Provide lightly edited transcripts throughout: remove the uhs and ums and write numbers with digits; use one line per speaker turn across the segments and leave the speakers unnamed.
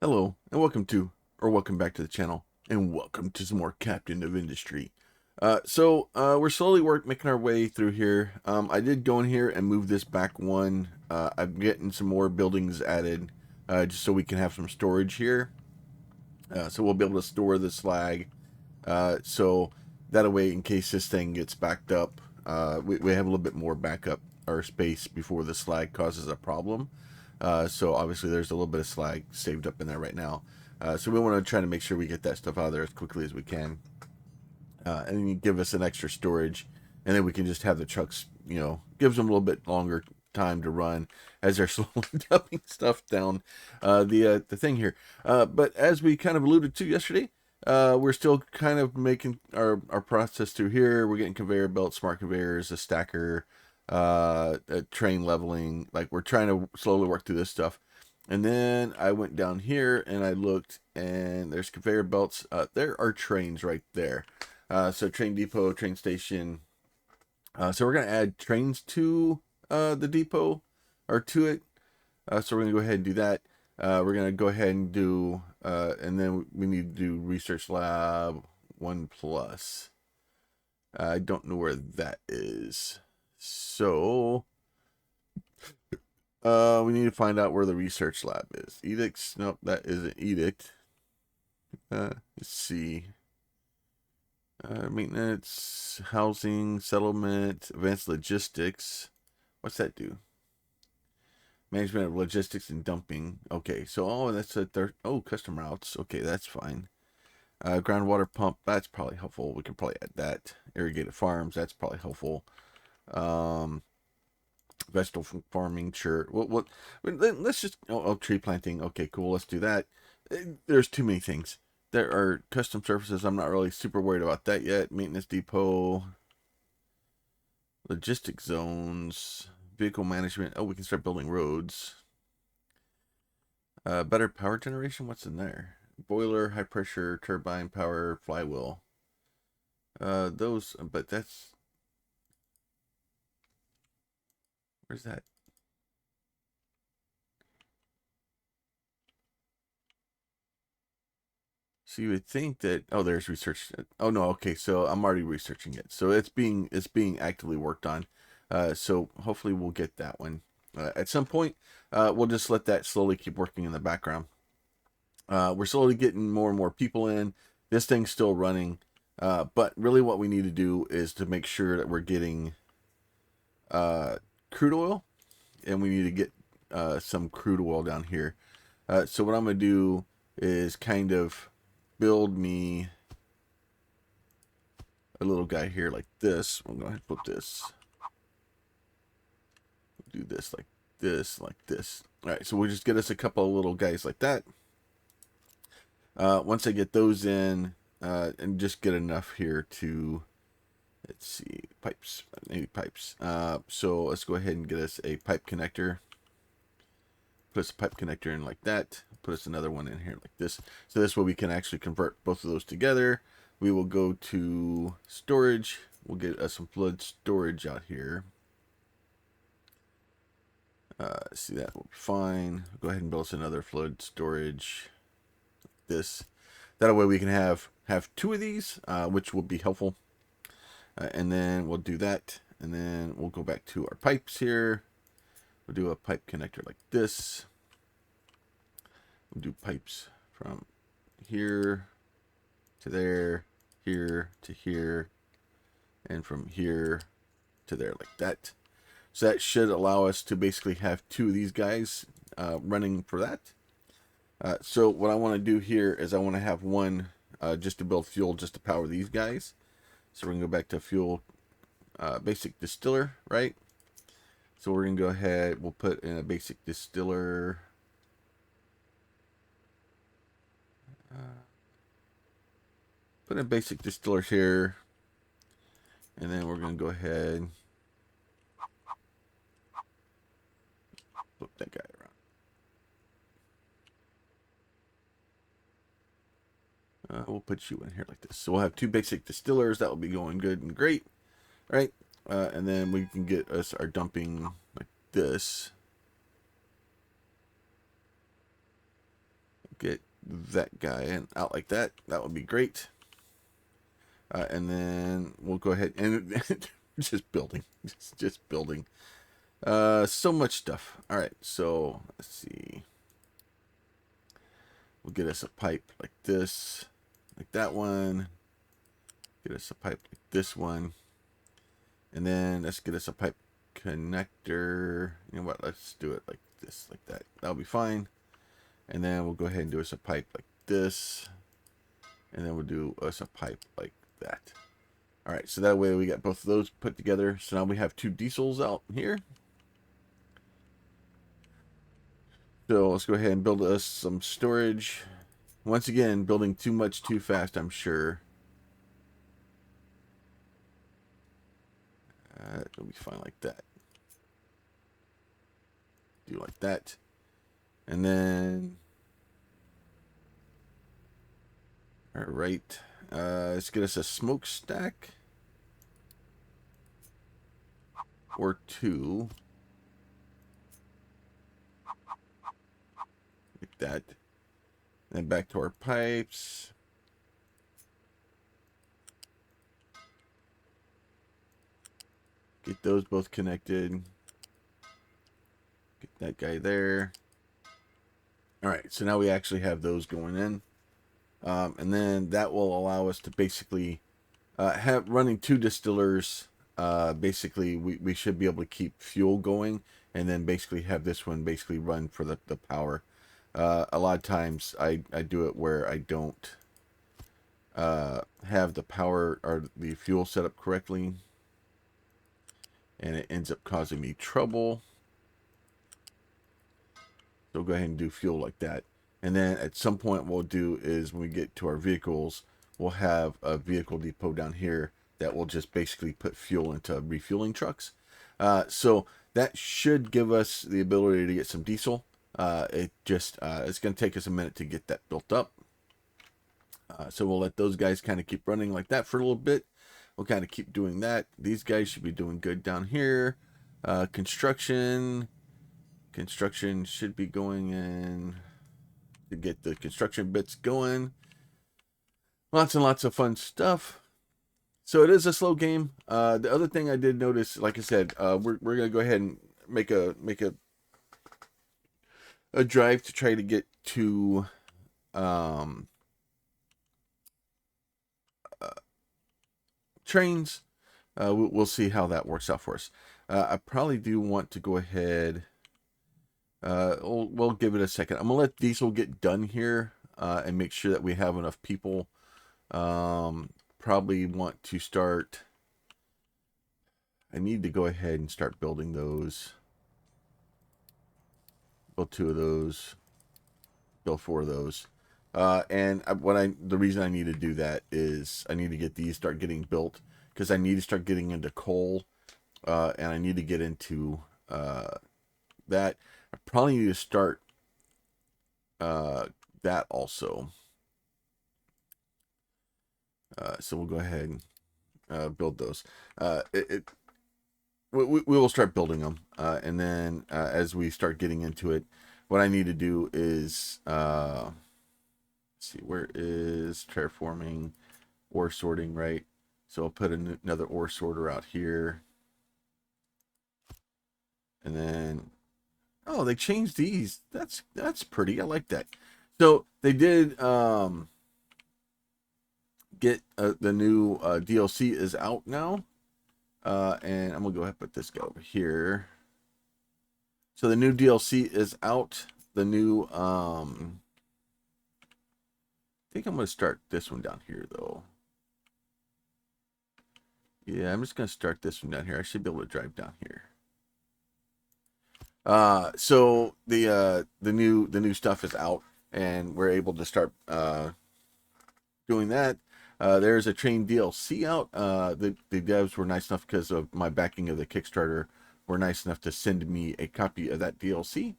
Hello, and welcome back to the channel, and welcome to some more Captain of Industry. We're slowly making our way through here. I did go in here and move this back one. I'm getting some more buildings added, just so we can have some storage here. So we'll be able to store the slag. So that way, in case this thing gets backed up, we have a little bit more backup or space before the slag causes a problem. So obviously there's a little bit of slag saved up in there right now. So we want to try to make sure we get that stuff out of there as quickly as we can. And then you give us an extra storage, and then we can just have the trucks, gives them a little bit longer time to run as they're slowly dumping stuff down the thing here. But as we kind of alluded to yesterday, we're still kind of making our process through here. We're getting conveyor belts, smart conveyors, a stacker, a train leveling. Like, we're trying to slowly work through this stuff. And then I went down here and I looked, and there's conveyor belts. There are trains right there. So train depot, train station. So we're going to add trains to the depot, or to it. So we're going to go ahead and do that. We're going to go ahead and do, and then we need to do research lab 1 plus. I don't know where that is. So we need to find out where the research lab is. Edicts, nope, that isn't edict. Let's see. Maintenance, housing, settlement, advanced logistics. What's that do? Management of logistics and dumping. Okay, so that's a third. Oh, custom routes. Okay, that's fine. Groundwater pump. That's probably helpful. We can probably add that. Irrigated farms. That's probably helpful. Um, Vegetable farming. Sure. Let's just. Oh, tree planting. Okay, cool. Let's do that. There's too many things. There are custom surfaces. I'm not really super worried about that yet. Maintenance depot. Logistic zones. Vehicle management. Oh, we can start building roads. Better power generation. What's in there? Boiler, high pressure, turbine power, flywheel. But that's. Where's that? So you would think that. Oh, there's research. Oh no. Okay, so I'm already researching it. So it's being actively worked on. So hopefully we'll get that one. At some point, we'll just let that slowly keep working in the background. We're slowly getting more and more people in. This thing's still running. But really what we need to do is to make sure that we're getting crude oil, and we need to get some crude oil down here. So what I'm going to do is kind of build me a little guy here like this. I'm going to put this. Do this like this, like this. All right, so we'll just get us a couple of little guys like that. Once I get those in, and just get enough here to, let's see, pipes, maybe pipes. So let's go ahead and get us a pipe connector. Put us a pipe connector in like that. Put us another one in here like this. So this way we can actually convert both of those together. We will go to storage. We'll get us some flood storage out here. See, that will be fine. Go ahead and build us another flood storage. This. That way we can have two of these, which will be helpful. And then we'll do that. And then we'll go back to our pipes here. We'll do a pipe connector like this. We'll do pipes from here to there, here to here, and from here to there like that. So that should allow us to basically have two of these guys running for that. So what I want to do here is I want to have one just to build fuel, just to power these guys. So we're going to go back to fuel, basic distiller, right? So we're going to go ahead, we'll put in a basic distiller. Put in basic distillers here. And then we're going to go ahead, flip that guy around. We'll put you in here like this. So we'll have two basic distillers. That will be going good and great. All right. And then we can get us our dumping like this. get that guy and out like that. That would be great. And then we'll go ahead and just building, just building. So much stuff. All right, so let's see. We'll get us a pipe like this, like that one. Get us a pipe like this one, and then let's get us a pipe connector. You know what? Let's do it like this, like that. That'll be fine. And then we'll go ahead and do us a pipe like this, and then we'll do us a pipe like that. All right, so that way we got both of those put together. So now we have 2 diesels out here. So let's go ahead and build us some storage. Once again, building too much too fast, I'm sure. It'll be fine like that. Do like that. And then, all right, let's get us a smokestack or 2. Like that. And then back to our pipes. Get those both connected. Get that guy there. All right, so now we actually have those going in. And then that will allow us to basically have running 2 distillers. Basically, we should be able to keep fuel going, and then basically have this one basically run for the power. A lot of times I do it where I don't have the power or the fuel set up correctly, and it ends up causing me trouble. So go ahead and do fuel like that. And then at some point what we'll do is when we get to our vehicles, we'll have a vehicle depot down here that will just basically put fuel into refueling trucks. So that should give us the ability to get some diesel. It's going to take us a minute to get that built up. So we'll let those guys kind of keep running like that for a little bit. We'll kind of keep doing that. These guys should be doing good down here. Construction should be going in to get the construction bits going. Lots and lots of fun stuff. So it is a slow game. The other thing I did notice, like I said, we're gonna go ahead and make a drive to try to get to trains. We'll see how that works out for us. I probably do want to go ahead. We'll give it a second. I'm gonna let Diesel get done here and make sure that we have enough people. Probably want to start. I need to go ahead and start building those. Build 2 of those. Build 4 of those. And the reason I need to do that is I need to get these start getting built because I need to start getting into coal, and I need to get into that. I probably need to start that also. So we'll go ahead and build those. We will start building them, and then as we start getting into it, what I need to do is let's see, where is terraforming, ore sorting, right? So I'll put another ore sorter out here, and then they changed these. That's pretty. I like that. So they did get the new DLC is out now. And I'm gonna go ahead and put this guy over here. So the new DLC is out. The new I think I'm gonna start this one down here though. Yeah, I'm just gonna start this one down here. I should be able to drive down here. So the new stuff is out, and we're able to start doing that. There's a train DLC out. The devs were nice enough, because of my backing of the Kickstarter, were nice enough to send me a copy of that DLC.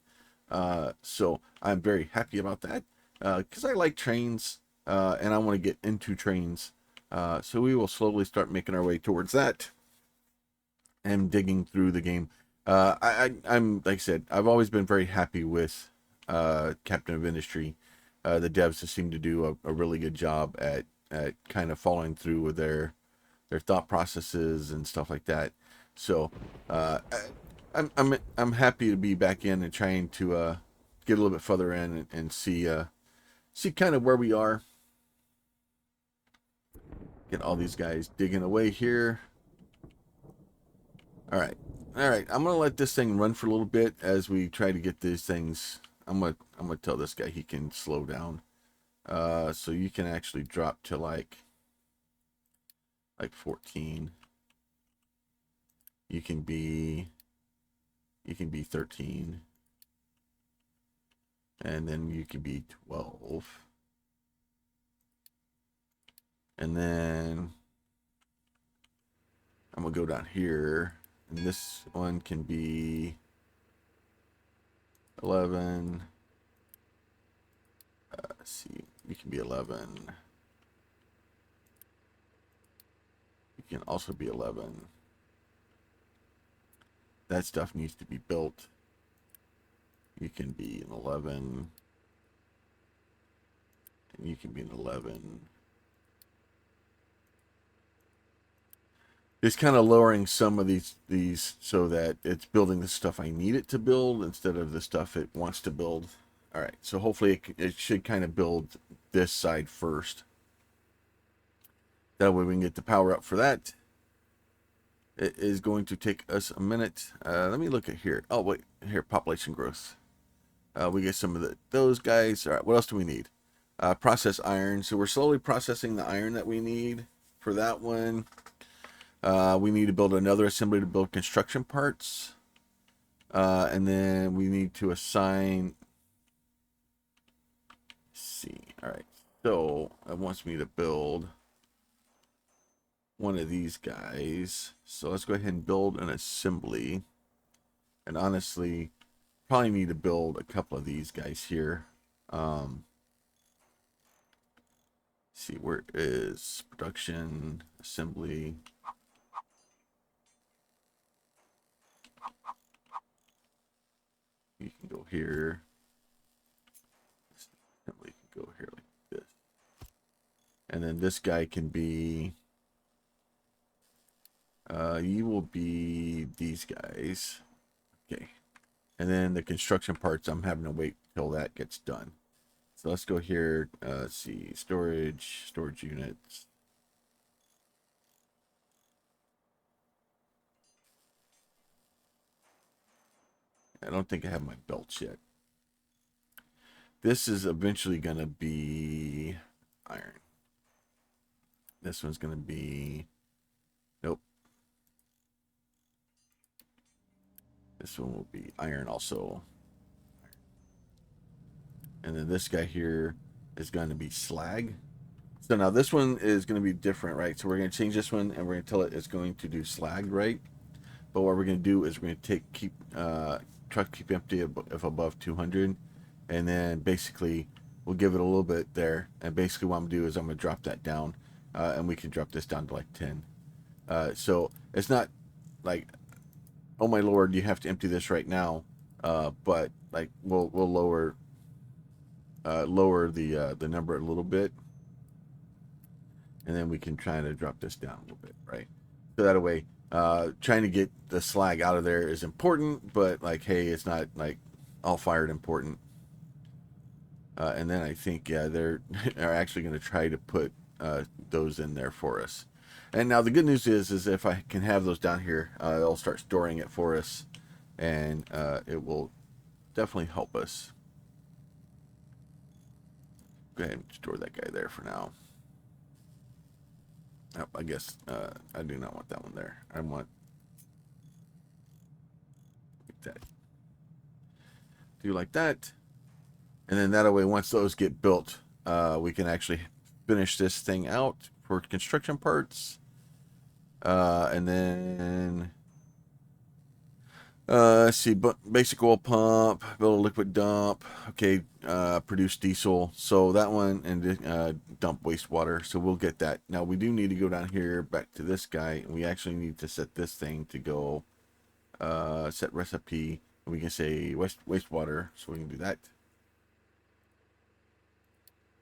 So I'm very happy about that, because I like trains, and I want to get into trains. So we will slowly start making our way towards that and digging through the game. I'm like I said, I've always been very happy with Captain of Industry. The devs just seem to do a really good job at kind of following through with their thought processes and stuff like that. So I'm happy to be back in and trying to get a little bit further in and see kind of where we are. Get all these guys digging away here. All right. All right. I'm going to let this thing run for a little bit as we try to get these things. I'm going to tell this guy he can slow down. So you can actually drop to like 14. You can be 13. And then you can be 12. And then I'm going to go down here. And this one can be 11. Let's see. You can be 11. You can also be 11. That stuff needs to be built. You can be an 11. And you can be an 11. It's kind of lowering some of these so that it's building the stuff I need it to build instead of the stuff it wants to build. All right, so hopefully it should kind of build this side first. That way we can get the power up for that. It is going to take us a minute. Let me look at here. Oh, wait, here, population growth. We get some of those guys. All right, what else do we need? Process iron. So we're slowly processing the iron that we need for that one. We need to build another assembly to build construction parts. And then we need to assign. Let's see. All right. So it wants me to build one of these guys. So let's go ahead and build an assembly. And honestly, probably need to build a couple of these guys here. See, where is production assembly? You can go here. Assembly can go here like this. And then this guy can be. You will be these guys. Okay. And then the construction parts, I'm having to wait till that gets done. So let's go here. Let's see. Storage units. I don't think I have my belts yet. This is eventually going to be iron. This one's going to be. Nope. This one will be iron also. And then this guy here is going to be slag. So now this one is going to be different, right? So we're going to change this one and we're going to tell it it's going to do slag, right? But what we're going to do is we're going to keep empty if above 200. And then basically we'll give it a little bit there. And basically what I'm going to do is I'm going to drop that down. And we can drop this down to like 10. So it's not like, oh my lord, you have to empty this right now. But like we'll lower the number a little bit, and then we can try to drop this down a little bit, right? So that way, trying to get the slag out of there is important, but like, hey, it's not like all fired important. And then I think, yeah, they're are actually going to try to put those in there for us. And now the good news is if I can have those down here, they'll start storing it for us, and it will definitely help us. Go ahead and store that guy there for now. Oh, I guess I do not want that one there. I want like that. Do like that. And then that way, once those get built, we can actually finish this thing out for construction parts. And then let's see, basic oil pump, build a liquid dump. Okay, produce diesel. So that one, and dump wastewater. So we'll get that. Now we do need to go down here back to this guy. We actually need to set this thing to go set recipe. And we can say wastewater. So we can do that.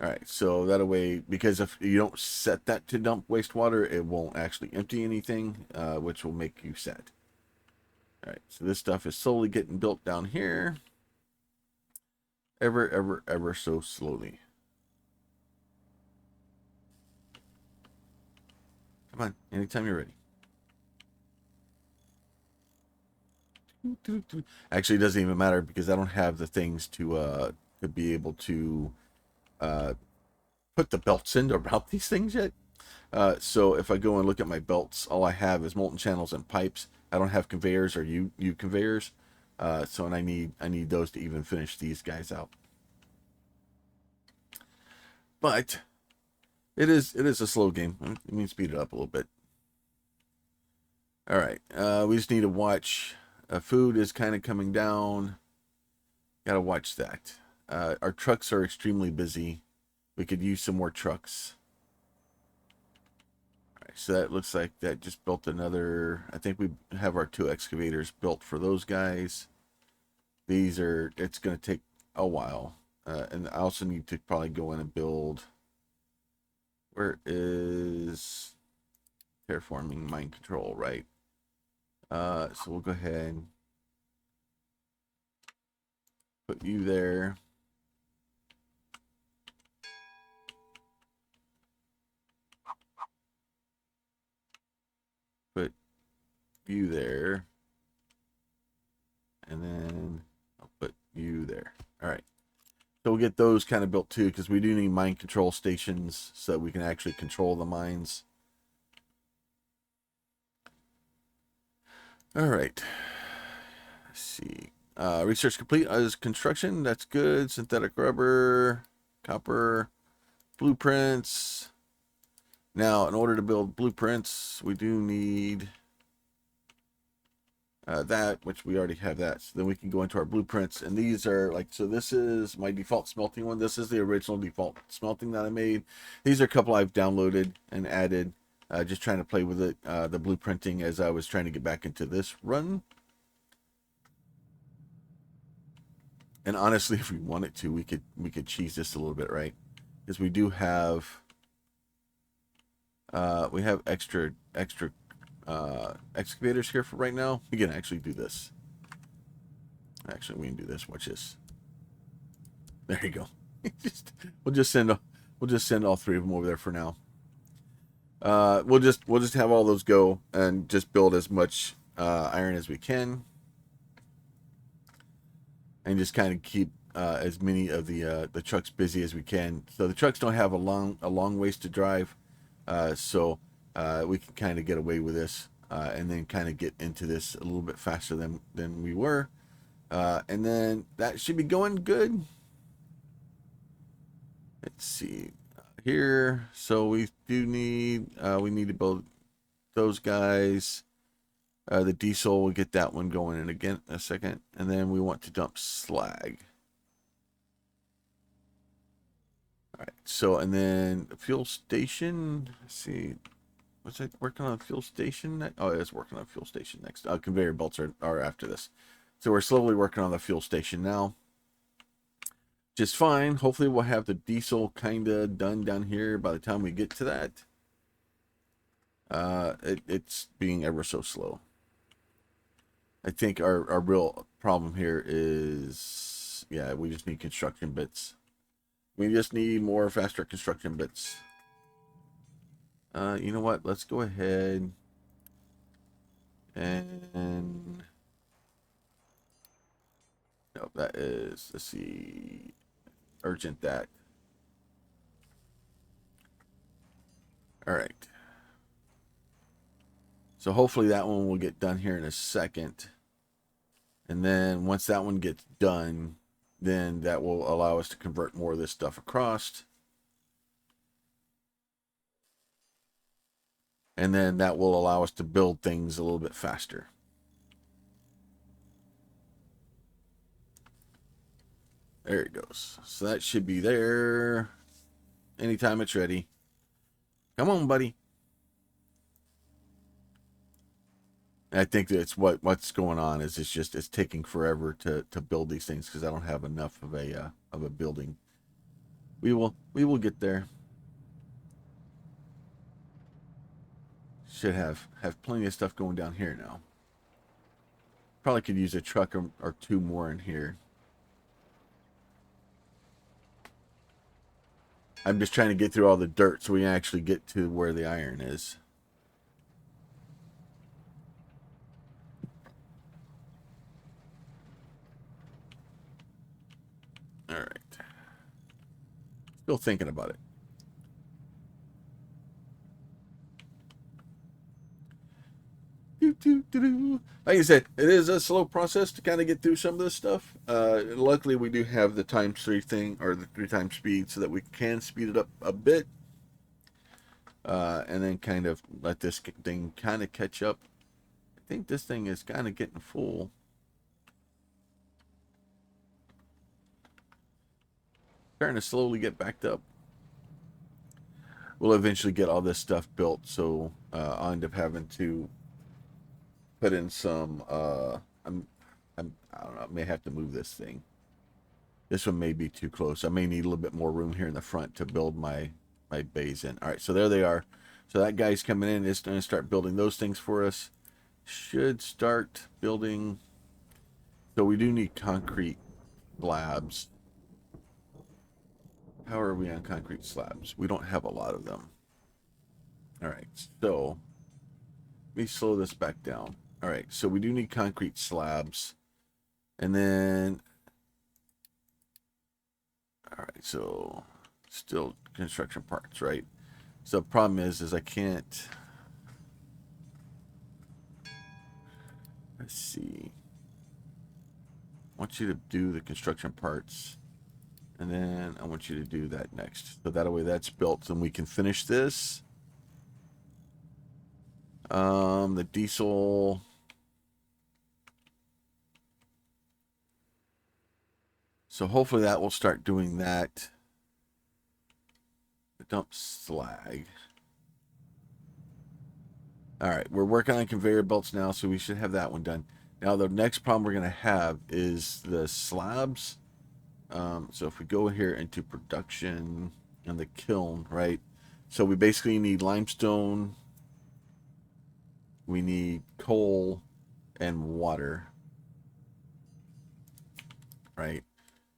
All right, so that way, because if you don't set that to dump wastewater, it won't actually empty anything, which will make you sad. All right, so this stuff is slowly getting built down here. Ever so slowly. Come on, anytime you're ready. Actually, it doesn't even matter because I don't have the things to be able to uh, put the belts in to route these things yet. So if I go and look at my belts, all I have is molten channels and pipes. I don't have conveyors or U conveyors. So and I need those to even finish these guys out. But it is a slow game. Let me speed it up a little bit. All right, we just need to watch. Food is kind of coming down. Gotta watch that. Our trucks are extremely busy. We could use some more trucks. All right, so that looks like that just built another. I think we have our 2 excavators built for those guys. These are. It's gonna take a while, and I also need to probably go in and build. Where is terraforming mind control? Right. So we'll go ahead and put you there. Put you there. And then I'll put you there. All right. So we'll get those kind of built too, because we do need mine control stations so that we can actually control the mines. All right. Let's see. Research complete as construction. That's good. Synthetic rubber, copper, blueprints. Now, in order to build blueprints, we do need that, which we already have that. So then we can go into our blueprints, and these are like, so this is my default smelting one. This is the original default smelting that I made. These are a couple I've downloaded and added, just trying to play with it, the blueprinting as I was trying to get back into this run. And honestly, if we wanted to, we could cheese this a little bit, right? Because we do have we have extra excavators here for right now. We can actually do this. Actually, we can do this. Watch this. There you go. we'll just send all 3 of them over there for now. We'll just have all those go and just build as much iron as we can, and just kind of keep as many of the trucks busy as we can. So the trucks don't have a long ways to drive, so we can kind of get away with this, and then kind of get into this a little bit faster than we were, and then that should be going good. Let's see here. So we do need we need to build those guys. The diesel, we'll get that one going in again in a second, and then we want to dump slag. All right. So and then the fuel station. Let's see. Was it working on a fuel station? Oh, it's working on a fuel station next. Conveyor belts are after this. So we're slowly working on the fuel station now. Just fine. Hopefully we'll have the diesel kind of done down here by the time we get to that. It's being ever so slow. I think our real problem here is, yeah, we just need construction bits. We just need more faster construction bits. You know what? Let's go ahead and no, that is, let's see, urgent that. All right. So hopefully that one will get done here in a second. And then once that one gets done, then that will allow us to convert more of this stuff across. And then that will allow us to build things a little bit faster. There it goes. So that should be there anytime it's ready. Come on, buddy. I think that's what's going on is it's taking forever to build these things because I don't have enough of a building. We will get there. Should have plenty of stuff going down here now. Probably could use a truck or two more in here. I'm just trying to get through all the dirt so we can actually get to where the iron is. All right. Still thinking about it. Like I said, it is a slow process to kind of get through some of this stuff. Luckily, we do have the times 3 thing, or the 3 times speed, so that we can speed it up a bit. And then kind of let this thing kind of catch up. I think this thing is kind of getting full. Starting to slowly get backed up. We'll eventually get all this stuff built, so I'll end up having to put in some. I don't know. I may have to move this thing. This one may be too close. I may need a little bit more room here in the front to build my bays in. All right, so there they are. So that guy's coming in. It's going to start building those things for us. Should start building. So we do need concrete slabs. How are we on concrete slabs? We don't have a lot of them. All right, so let me slow this back down. All right, so we do need concrete slabs. And then, all right, so still construction parts, right? So the problem is I can't, let's see. I want you to do the construction parts. And then I want you to do that next. So that way that's built and we can finish this. The diesel. So hopefully that will start doing that. The dump slag. All right, we're working on conveyor belts now, so we should have that one done. Now the next problem we're going to have is the slabs. So if we go here into production and the kiln, right? So we basically need limestone, we need coal and water, right?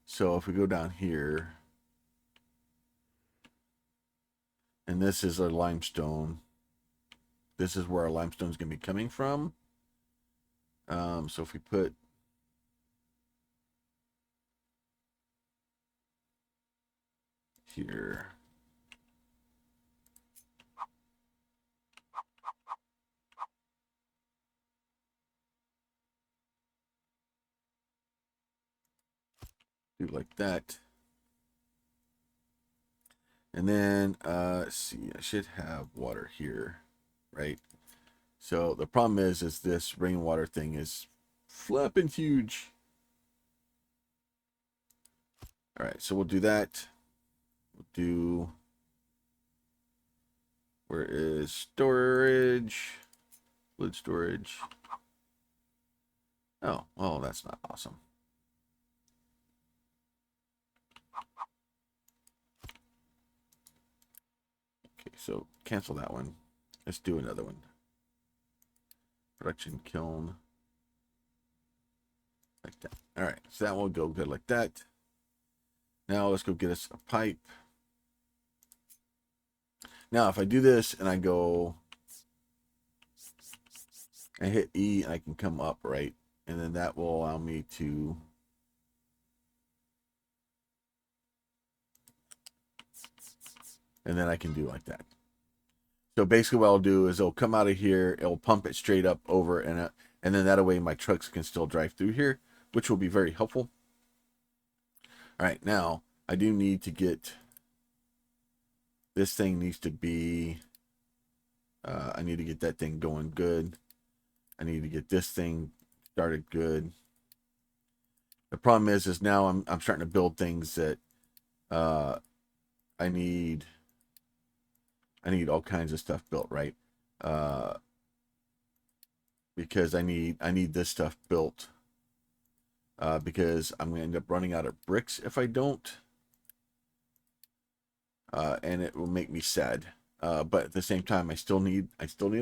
So if we go down here, and this is our limestone. This is where our limestone is going to be coming from. So if we put here, do like that. And then, let's see, I should have water here, right? So the problem is this rainwater thing is flipping huge. All right, so we'll do that. We'll do, where is storage? Fluid storage. Oh, well, that's not awesome. Okay, so cancel that one. Let's do another one. Production kiln. Like that. All right, so that will go good like that. Now let's go get us a pipe. Now if I do this and I go, I hit E and I can come up, right? And then that will allow me to and then I can do like that. So basically what I'll do is it'll come out of here, it'll pump it straight up over, and then that way my trucks can still drive through here, which will be very helpful. All right, now I do need to get, this thing needs to be, I need to get that thing going good. I need to get this thing started good. The problem is now I'm starting to build things that I need all kinds of stuff built, right? Because I need this stuff built. Because I'm going to end up running out of bricks if I don't. and it will make me sad. But at the same time, I still need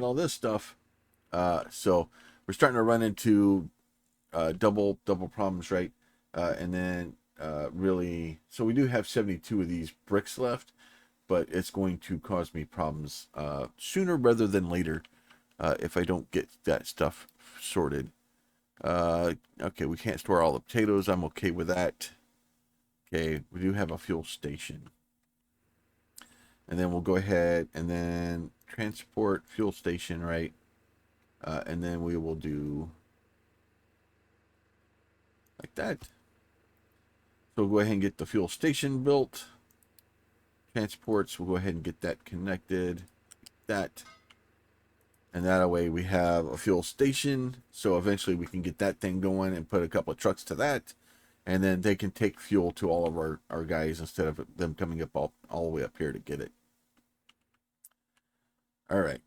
all this stuff. So we're starting to run into double problems, right? And then really, so we do have 72 of these bricks left, but it's going to cause me problems sooner rather than later if I don't get that stuff sorted. Okay, we can't store all the potatoes. I'm okay with that. Okay, we do have a fuel station. And then we'll go ahead and then transport fuel station, right? And then we will do like that. So we'll go ahead and get the fuel station built. Transports, we'll go ahead and get that connected. That. And that way we have a fuel station. So eventually we can get that thing going and put a couple of trucks to that. And then they can take fuel to all of our guys instead of them coming up all the way up here to get it. All right.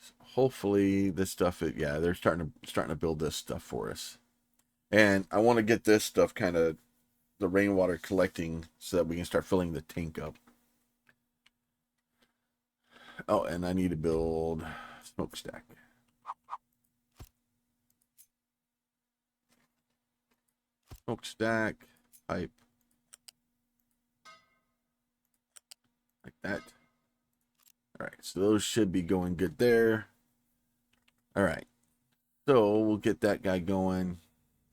So hopefully this stuff, yeah, they're starting to build this stuff for us. And I want to get this stuff kind of the rainwater collecting so that we can start filling the tank up. Oh, and I need to build smokestack. Smokestack, pipe. Like that. All right, so those should be going good there. All right, so we'll get that guy going.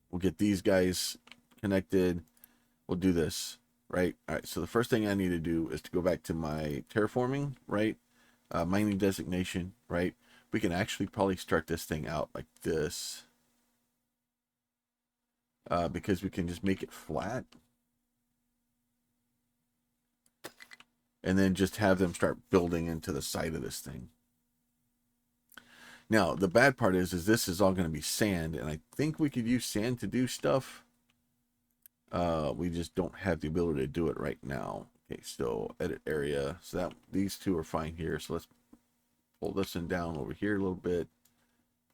We'll get these guys connected. We'll do this, right? All right, so the first thing I need to do is to go back to my terraforming, right? Mining designation, right? We can actually probably start this thing out like this. Because we can just make it flat. And then just have them start building into the side of this thing. Now, the bad part is this is all going to be sand, and I think we could use sand to do stuff. We just don't have the ability to do it right now. Okay, so edit area. So that these two are fine here. So let's pull this one down over here a little bit.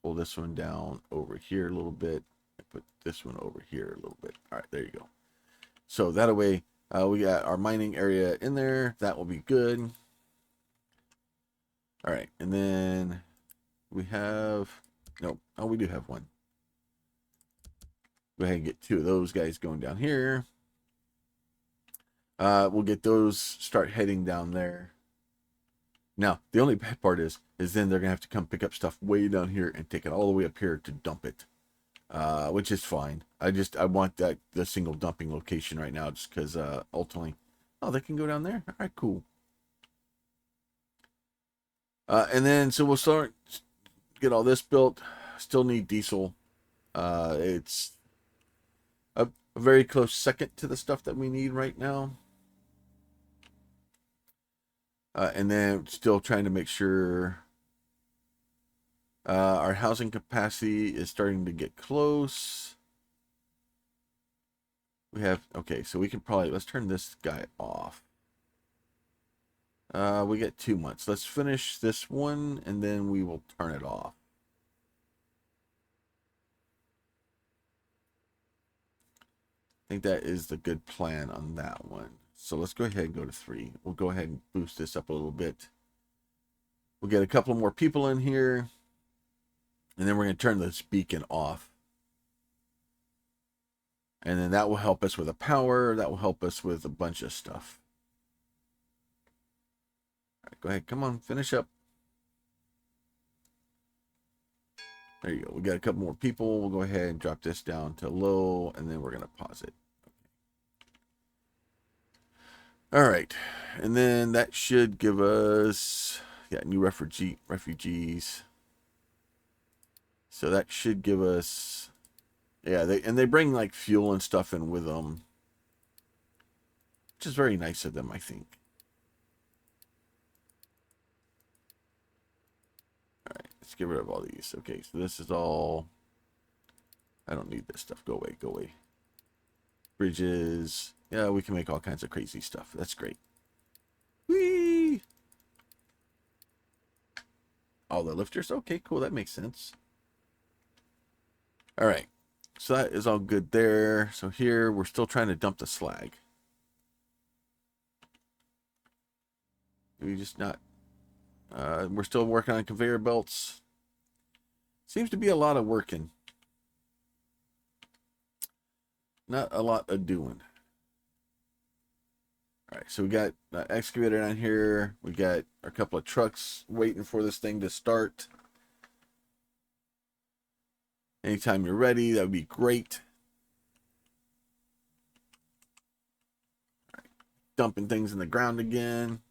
Pull this one down over here a little bit. And put this one over here a little bit. All right, there you go. So that way we got our mining area in there. That will be good. All right, and then we have no. Oh, we do have one. Go ahead and get two of those guys going down here. We'll get those start heading down there. Now, the only bad part is then they're gonna have to come pick up stuff way down here and take it all the way up here to dump it, which is fine. I want the single dumping location right now, just because ultimately, oh, they can go down there. All right, cool. And then so we'll start get all this built. Still need diesel. It's a very close second to the stuff that we need right now. And then still trying to make sure our housing capacity is starting to get close. We have, okay, so we can probably, let's turn this guy off. We get 2 months. Let's finish this one and then we will turn it off. I think that is the good plan on that one. So let's go ahead and go to 3. We'll go ahead and boost this up a little bit. We'll get a couple more people in here. And then we're going to turn this beacon off. And then that will help us with the power. That will help us with a bunch of stuff. All right, go ahead. Come on, finish up. There you go. We got a couple more people. We'll go ahead and drop this down to low. And then we're going to pause it. All right, and then that should give us, yeah, new refugees. So that should give us, yeah, they bring like fuel and stuff in with them, which is very nice of them, I think. All right, let's get rid of all these. Okay, so this is all, I don't need this stuff. Go away, go away. Bridges. Yeah, we can make all kinds of crazy stuff. That's great. Whee! All the lifters. Okay, cool. That makes sense. All right. So that is all good there. So here, we're still trying to dump the slag. we just not. We're still working on conveyor belts. Seems to be a lot of working. Not a lot of doing. All right, so we got an excavator down here. We got a couple of trucks waiting for this thing to start. Anytime you're ready, that would be great. All right, dumping things in the ground again.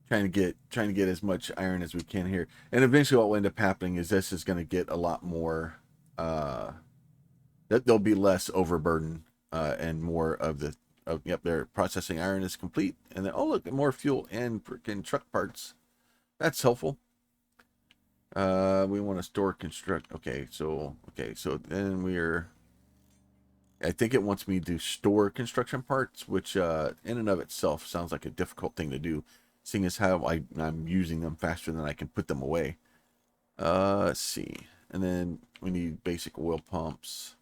Trying to get as much iron as we can here. And eventually what will end up happening is this is going to get a lot more that there'll be less overburden and more of the yep, their processing iron is complete. And then oh look, more fuel and freaking truck parts. That's helpful. We want to store construct. Okay, so then we're I think it wants me to store construction parts, which in and of itself sounds like a difficult thing to do, seeing as how I'm using them faster than I can put them away. Let's see. And then we need basic oil pumps.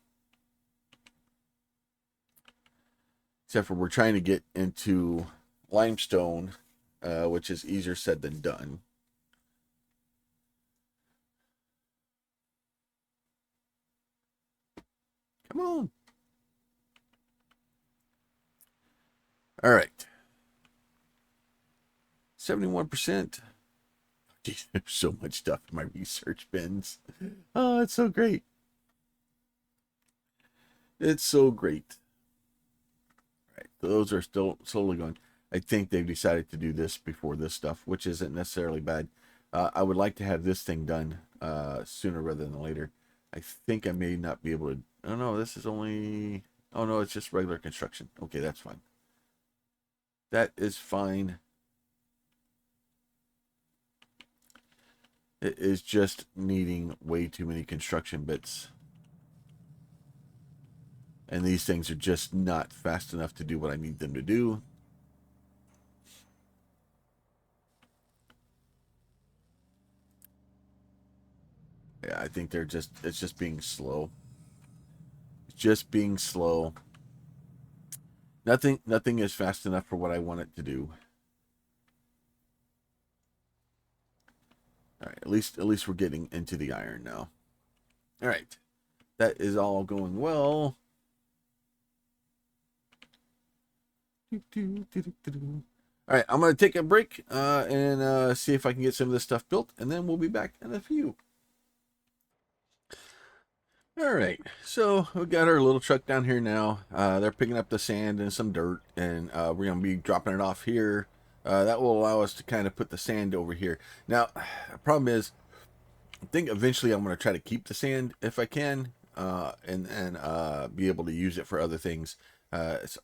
Except for we're trying to get into limestone, which is easier said than done. Come on. All right. 71%. Geez, there's so much stuff in my research bins. Oh, it's so great. It's so great. All right, those are still slowly going. I think they've decided to do this before this stuff, which isn't necessarily bad. I would like to have this thing done sooner rather than later. I think I may not be able to. Oh no, this is only. Oh no, it's just regular construction. Okay, that's fine. That is fine. It is just needing way too many construction bits. And these things are just not fast enough to do what I need them to do. Yeah, I think it's just being slow. It's just being slow. Nothing is fast enough for what I want it to do. All right, at least we're getting into the iron now. All right. That is all going well. All right, I'm going to take a break and see if I can get some of this stuff built, and then we'll be back in a few. All right, so we got our little truck down here now. They're picking up the sand and some dirt, and we're going to be dropping it off here. That will allow us to kind of put the sand over here. Now, the problem is, I think eventually I'm going to try to keep the sand if I can, and be able to use it for other things. Let's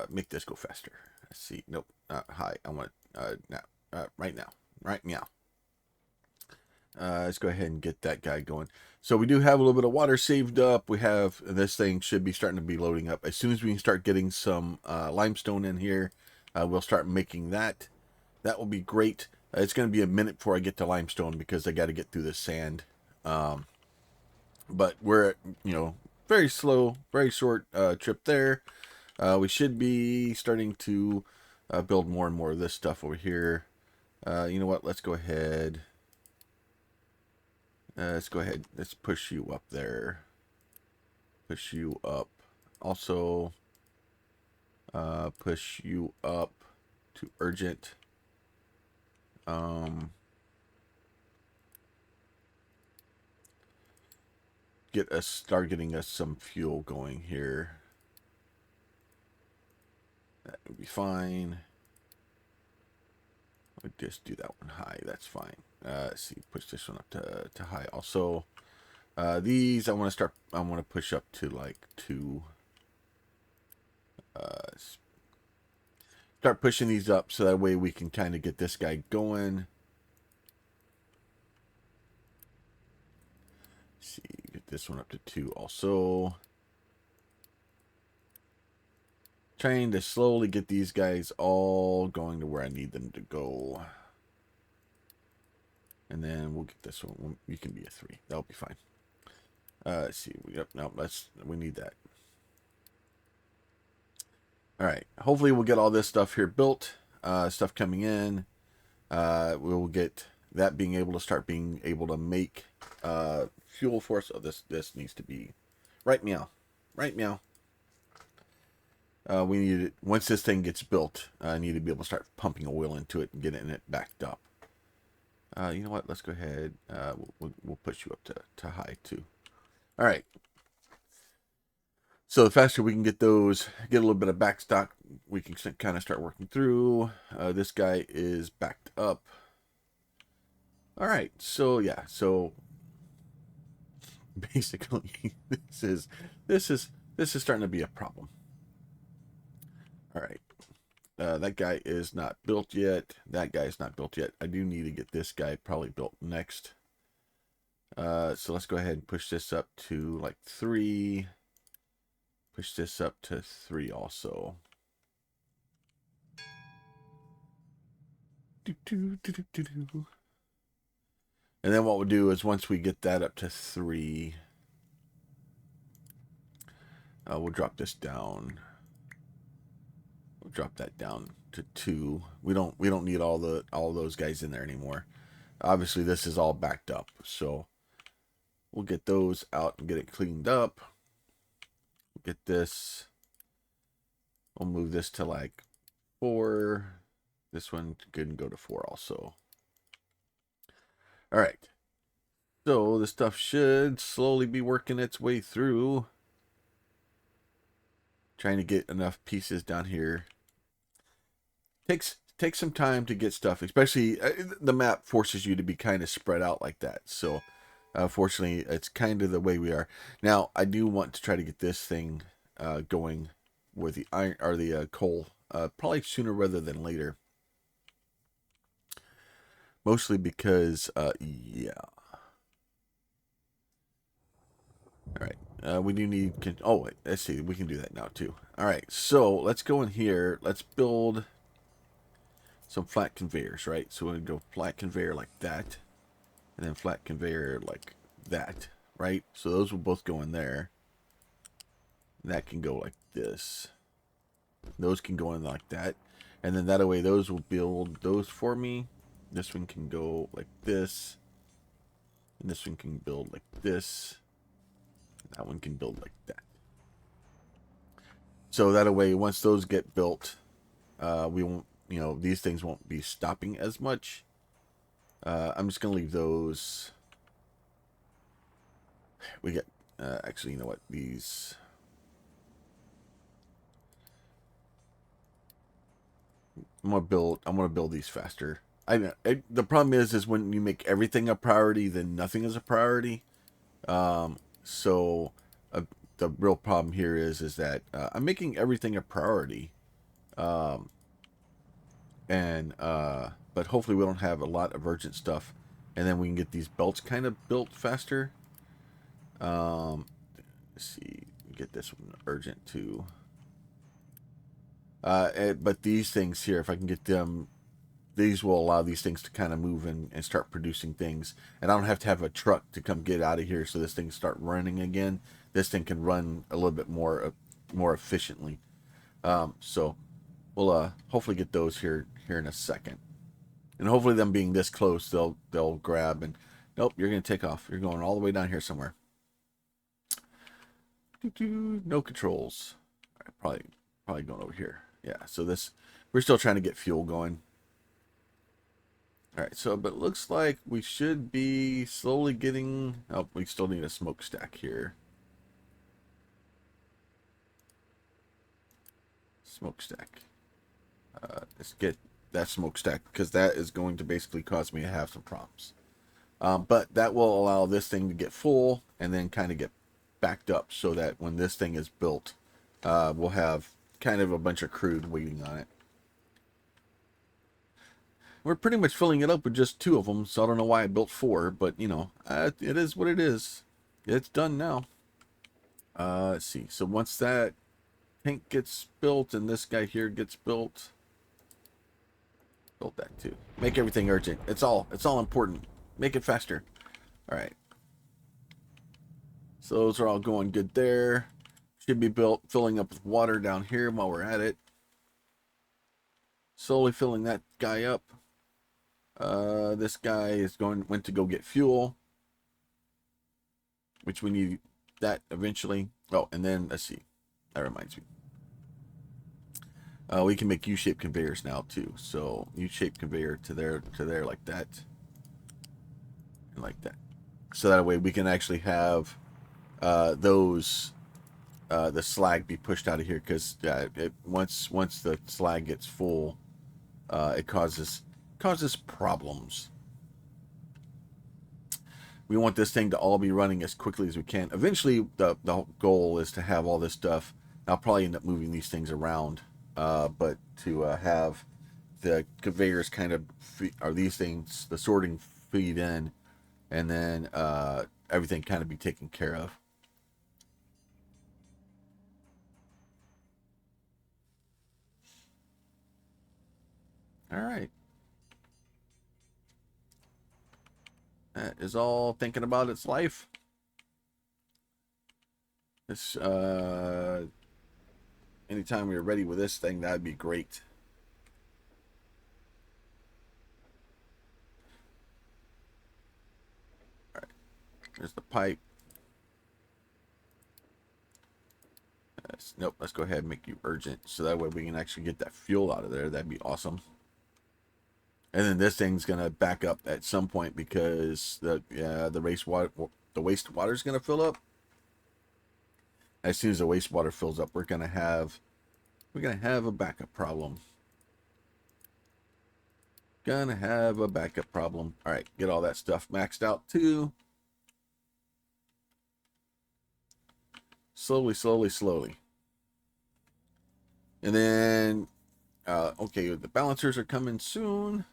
make this go faster. Let's see. Nope, not high. I want now. Right now. Right now. Let's go ahead and get that guy going. So we do have a little bit of water saved up. We have this thing should be starting to be loading up. As soon as we can start getting some limestone in here, we'll start making that. That will be great. It's going to be a minute before I get to limestone because I got to get through the sand. But we're at, very slow, very short trip there. We should be starting to build more and more of this stuff over here. You know what? Let's go ahead. Let's go ahead. Let's push you up there. Push you up. Also, push you up to urgent. Start getting us some fuel going here. That would be fine. We'll just do that one high. That's fine. Let's see. Push this one up to high. Also, these I want to push up to like 2. Start pushing these up so that way we can kind of get this guy going. Let's see, get this one up to 2 also. Trying to slowly get these guys all going to where I need them to go. And then we'll get this one. You can be a 3. That'll be fine. Let's see. Yep, no, we need that. All right. Hopefully we'll get all this stuff here built. Stuff coming in. We'll get that being able to make fuel for us. Oh, this needs to be right meow. Right meow. We need it once this thing gets built. I need to be able to start pumping oil into it and getting it backed up. You know what? Let's go ahead. We'll push you up to high too. All right. So the faster we can get those, get a little bit of backstock, we can kind of start working through. This guy is backed up. All right. So yeah. So basically, this is starting to be a problem. All right. That guy is not built yet. That guy is not built yet. I do need to get this guy probably built next. So let's go ahead and push this up to like 3. Push this up to 3 also. And then what we'll do is once we get that up to 3, we'll drop this down. We'll drop that down to 2. We don't need all those guys in there anymore. Obviously, this is all backed up, so we'll get those out and get it cleaned up. Get this. We'll move this to like 4. This one can go to 4 also. All right. So the stuff should slowly be working its way through. Trying to get enough pieces down here. Takes some time to get stuff, especially the map forces you to be kind of spread out like that. So fortunately, it's kind of the way we are. Now, I do want to try to get this thing going with the iron or the coal probably sooner rather than later. Mostly because, yeah. All right. We do need... Oh, wait. Let's see. We can do that now, too. All right. So, let's go in here. Let's build some flat conveyors, right? So, we're going to go flat conveyor like that. And then flat conveyor like that, right? So, those will both go in there. That can go like this. Those can go in like that. And then that way, those will build those for me. This one can go like this. And this one can build like this. That one can build like that. So that way, once those get built, we won't, these things won't be stopping as much. I'm just going to leave those. We get, actually, you know what? These. I'm gonna build these faster. The problem is when you make everything a priority, then nothing is a priority. So the real problem here is that I'm making everything a priority, but hopefully we don't have a lot of urgent stuff, and then we can get these belts kind of built faster. Let's see, get this one urgent too. But these things here, if I can get them, these will allow these things to kind of move and start producing things. And I don't have to have a truck to come get out of here so this thing start running again. This thing can run a little bit more efficiently. So we'll hopefully get those here in a second. And hopefully them being this close, they'll grab and nope, you're gonna take off. You're going all the way down here somewhere. No controls. All right, probably going over here. Yeah, so we're still trying to get fuel going. All right, so, but it looks like we should be slowly getting... Oh, we still need a smokestack here. Smokestack. Let's get that smokestack, because that is going to basically cause me to have some problems. But that will allow this thing to get full, and then kind of get backed up, so that when this thing is built, we'll have kind of a bunch of crude waiting on it. We're pretty much filling it up with just 2 of them, so I don't know why I built 4, but, it is what it is. It's done now. Let's see. So once that tank gets built and this guy here gets built, build that too. Make everything urgent. It's all important. Make it faster. All right. So those are all going good there. Should be filling up with water down here while we're at it. Slowly filling that guy up. This guy is went to go get fuel, which we need that eventually. Oh, and then let's see. That reminds me. We can make U-shaped conveyors now too. So U-shaped conveyor to there like that, and like that. So that way we can actually have those the slag be pushed out of here, because once the slag gets full, it causes problems. We want this thing to all be running as quickly as we can. Eventually, the goal is to have all this stuff. I'll probably end up moving these things around, but to have the conveyors kind of or these things, the sorting feed in, and then everything kind of be taken care of. All right. That is all thinking about its life. This anytime you're ready with this thing, that'd be great. All right, there's the pipe. Nope, let's go ahead and make you urgent, so that way we can actually get that fuel out of there. That'd be awesome. And then this thing's gonna back up at some point, because the wastewater is gonna fill up. As soon as the wastewater fills up, we're gonna have a backup problem. Gonna have a backup problem. All right, get all that stuff maxed out too. Slowly, slowly, slowly. And then, okay, the balancers are coming soon.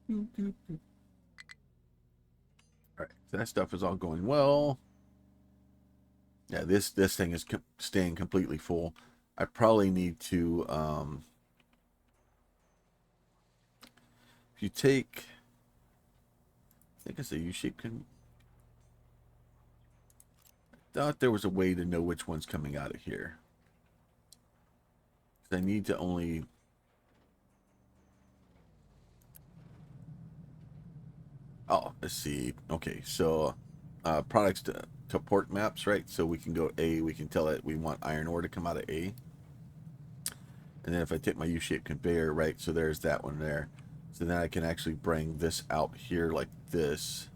All right, so that stuff is all going well. Yeah, this thing is staying completely full. I probably need to, if you take, I think it's a U-shape. I thought there was a way to know which one's coming out of here. I need to only, oh, let's see. Okay, so products to port maps, right? So we can go A, we can tell it we want iron ore to come out of A. And then if I take my U-shaped conveyor, right, so there's that one there. So then I can actually bring this out here like this.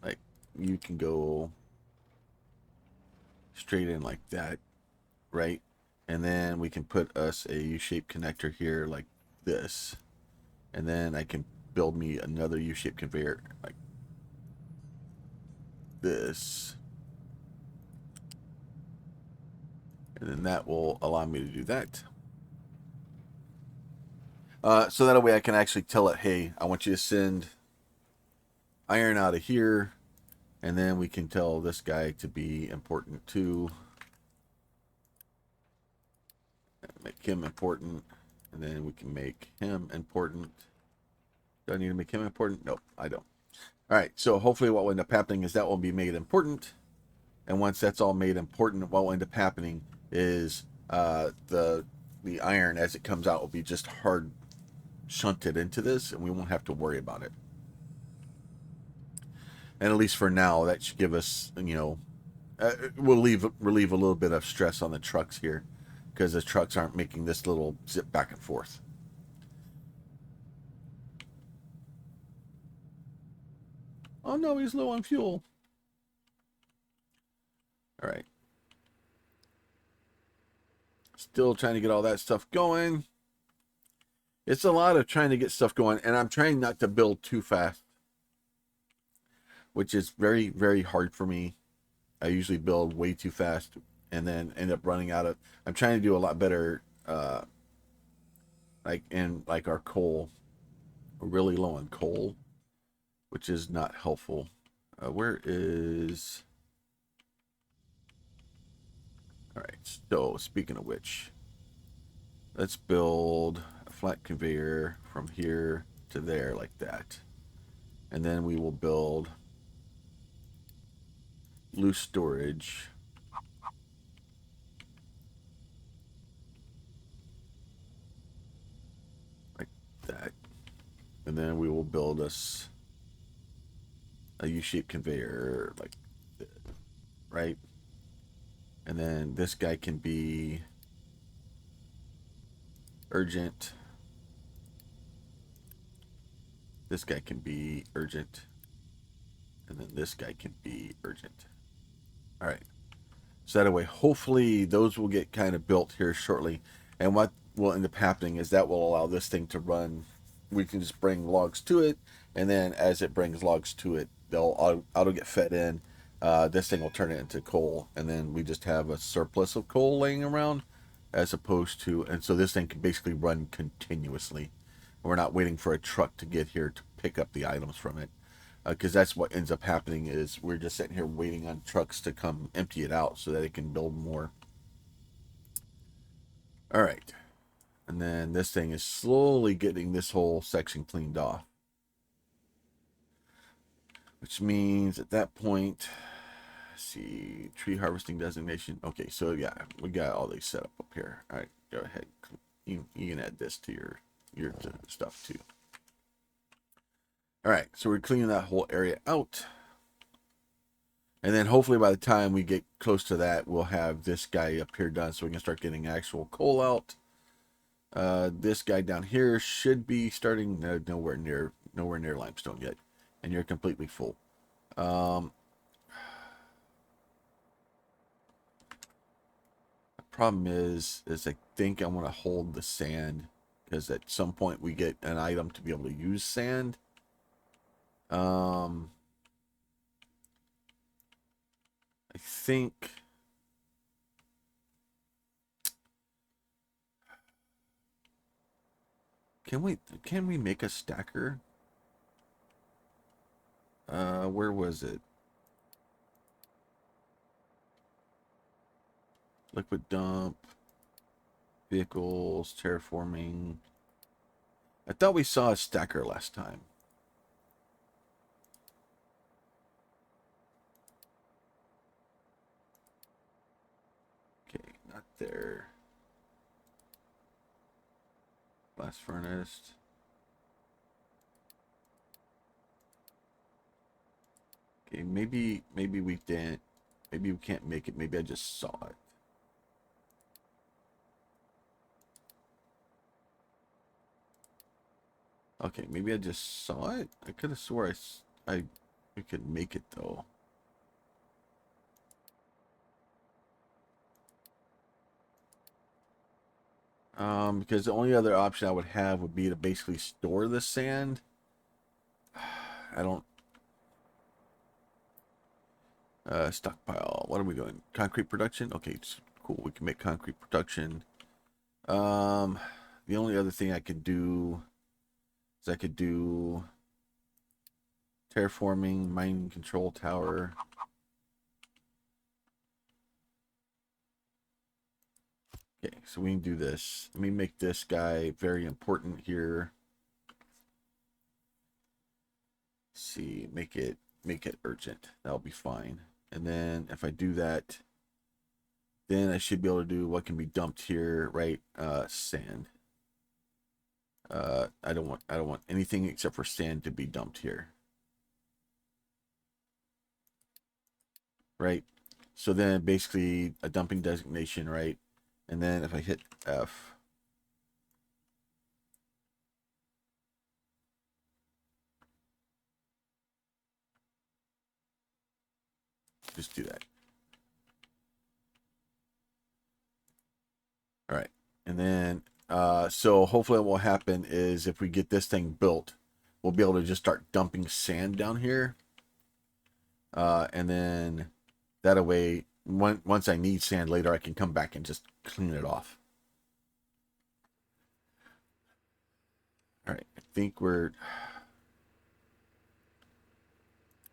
Like, you can go straight in like that, right? And then we can put us a U-shaped connector here like this. And then I can build me another U-shaped conveyor like this. And then that will allow me to do that. So that way I can actually tell it, hey, I want you to send iron out of here. And then we can tell this guy to be important too. Make him important. And then we can make him important. Do I need to make him important? Nope, I don't. All right, so hopefully what will end up happening is that will be made important. And once that's all made important, what will end up happening is the iron as it comes out will be just hard shunted into this, and we won't have to worry about it. And at least for now, that should give us, you know, we'll relieve a little bit of stress on the trucks here, because the trucks aren't making this little zip back and forth. Oh no, he's low on fuel. All right. Still trying to get all that stuff going. It's a lot of trying to get stuff going, and I'm trying not to build too fast, which is very, very hard for me. I usually build way too fast and then end up running out of. I'm trying to do a lot better, like in like our coal. We're really low on coal, which is not helpful. Where is? All right. So speaking of which, Let's build a flat conveyor from here to there like that. And then we will build loose storage like that. And then we will build us a U-shaped conveyor like this, right? And then this guy can be urgent. This guy can be urgent. And then this guy can be urgent. All right. So that way, hopefully those will get kind of built here shortly. And what will end up happening is that will allow this thing to run. We can just bring logs to it. And then as it brings logs to it, they'll auto get fed in. This thing will turn it into coal. And then we just have a surplus of coal laying around as opposed to, and so this thing can basically run continuously. We're not waiting for a truck to get here to pick up the items from it. Because that's what ends up happening is we're just sitting here waiting on trucks to come empty it out so that it can build more. All right. And then this thing is slowly getting this whole section cleaned off. Which means at that point, let's see, tree harvesting designation. Okay, so yeah, we got all these set up here. All right, go ahead. You can add this to your stuff too. All right, so we're cleaning that whole area out. And then hopefully by the time we get close to that, we'll have this guy up here done so we can start getting actual coal out. This guy down here should be starting nowhere near limestone yet. And you're completely full. The problem is I think I want to hold the sand because at some point we get an item to be able to use sand. I think can we make a stacker? Where was it? Liquid dump, vehicles, terraforming. I thought we saw a stacker last time. Okay, not there. Blast furnace. Okay, maybe we didn't. Maybe we can't make it. Maybe I just saw it. Okay, maybe I just saw it. I could have swore we could make it though. Because the only other option I would have would be to basically store the sand. I don't. Stockpile. What are we doing? Concrete production. Okay, it's cool. We can make concrete production. The only other thing I could do is I could do terraforming, mining control tower. Okay, so we can do this. Let me make this guy very important here. Let's see, make it urgent. That'll be fine. And then if I do that, then I should be able to do what can be dumped here, right? Sand. I don't want anything except for sand to be dumped here. Right? So then basically a dumping designation, right? And then if I hit F, just do that. All right. And then, so hopefully what will happen is if we get this thing built, we'll be able to just start dumping sand down here. And then that way, once I need sand later, I can come back and just clean it off. All right. I think we're...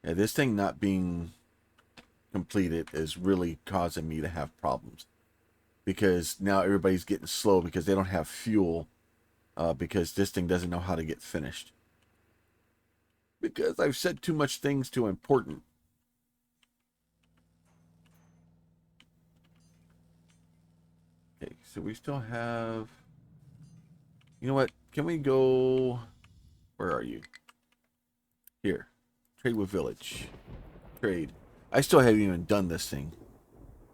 Yeah, this thing not being completed is really causing me to have problems. because now everybody's getting slow because they don't have fuel, because this thing doesn't know how to get finished. Because I've said too much things to important. Okay, so we still have... You know what? Can we go... Where are you? Here. Trade with village. Trade. I still haven't even done this thing.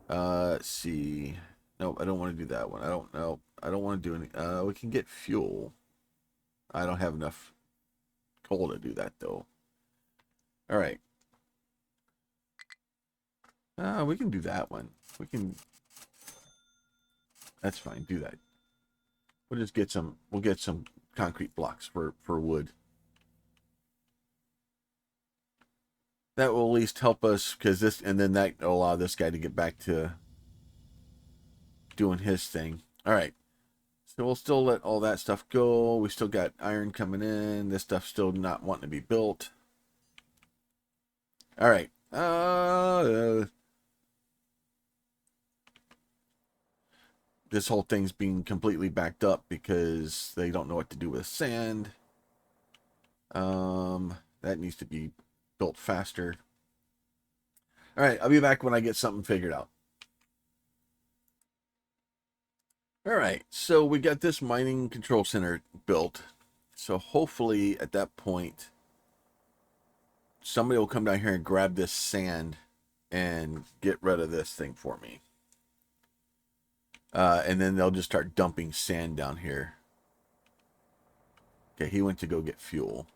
Let's see. No, I don't want to do that one. I don't know. I don't want to do any... we can get fuel. I don't have enough coal to do that, though. Alright. We can do that one. We can... That's fine. Do that. We'll just get some... We'll get some concrete blocks for wood. That will at least help us, because this... And then that will allow this guy to get back to doing his thing. Alright. So we'll still let all that stuff go. We still got iron coming in. This stuff's still not wanting to be built. Alright. This whole thing's being completely backed up because they don't know what to do with sand. That needs to be built faster. Alright, I'll be back when I get something figured out. Alright, so we got this mining control center built. So hopefully at that point, somebody will come down here and grab this sand and get rid of this thing for me. And then they'll just start dumping sand down here. Okay, he went to go get fuel.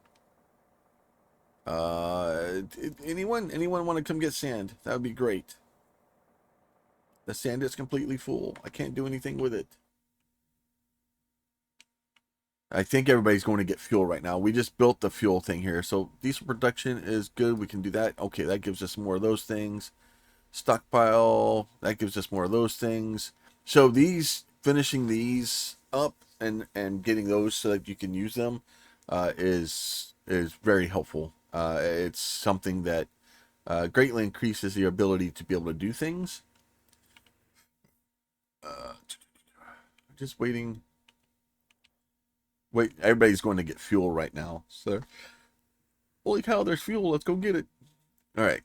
Anyone want to come get sand? That would be great. The sand is completely full. I can't do anything with it. I think everybody's going to get fuel right now. We just built the fuel thing here. So diesel production is good. We can do that. Okay, that gives us more of those things. Stockpile, that gives us more of those things. So these, finishing these up and getting those so that you can use them is very helpful. It's something that greatly increases your ability to be able to do things. Just waiting. Wait, everybody's going to get fuel right now. So, holy cow, there's fuel. Let's go get it. All right.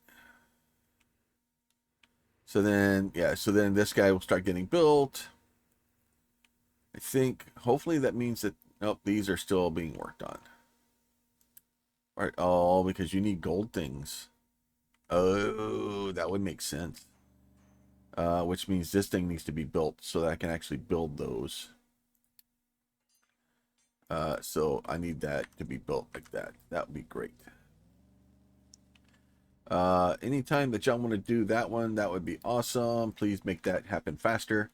So then, yeah, so then this guy will start getting built. I think, hopefully that means that, nope, these are still being worked on. All right, oh, because you need gold things. Oh, that would make sense. Which means this thing needs to be built so that I can actually build those. So I need that to be built like that. That would be great. Anytime that y'all want to do that one, that would be awesome. Please make that happen faster.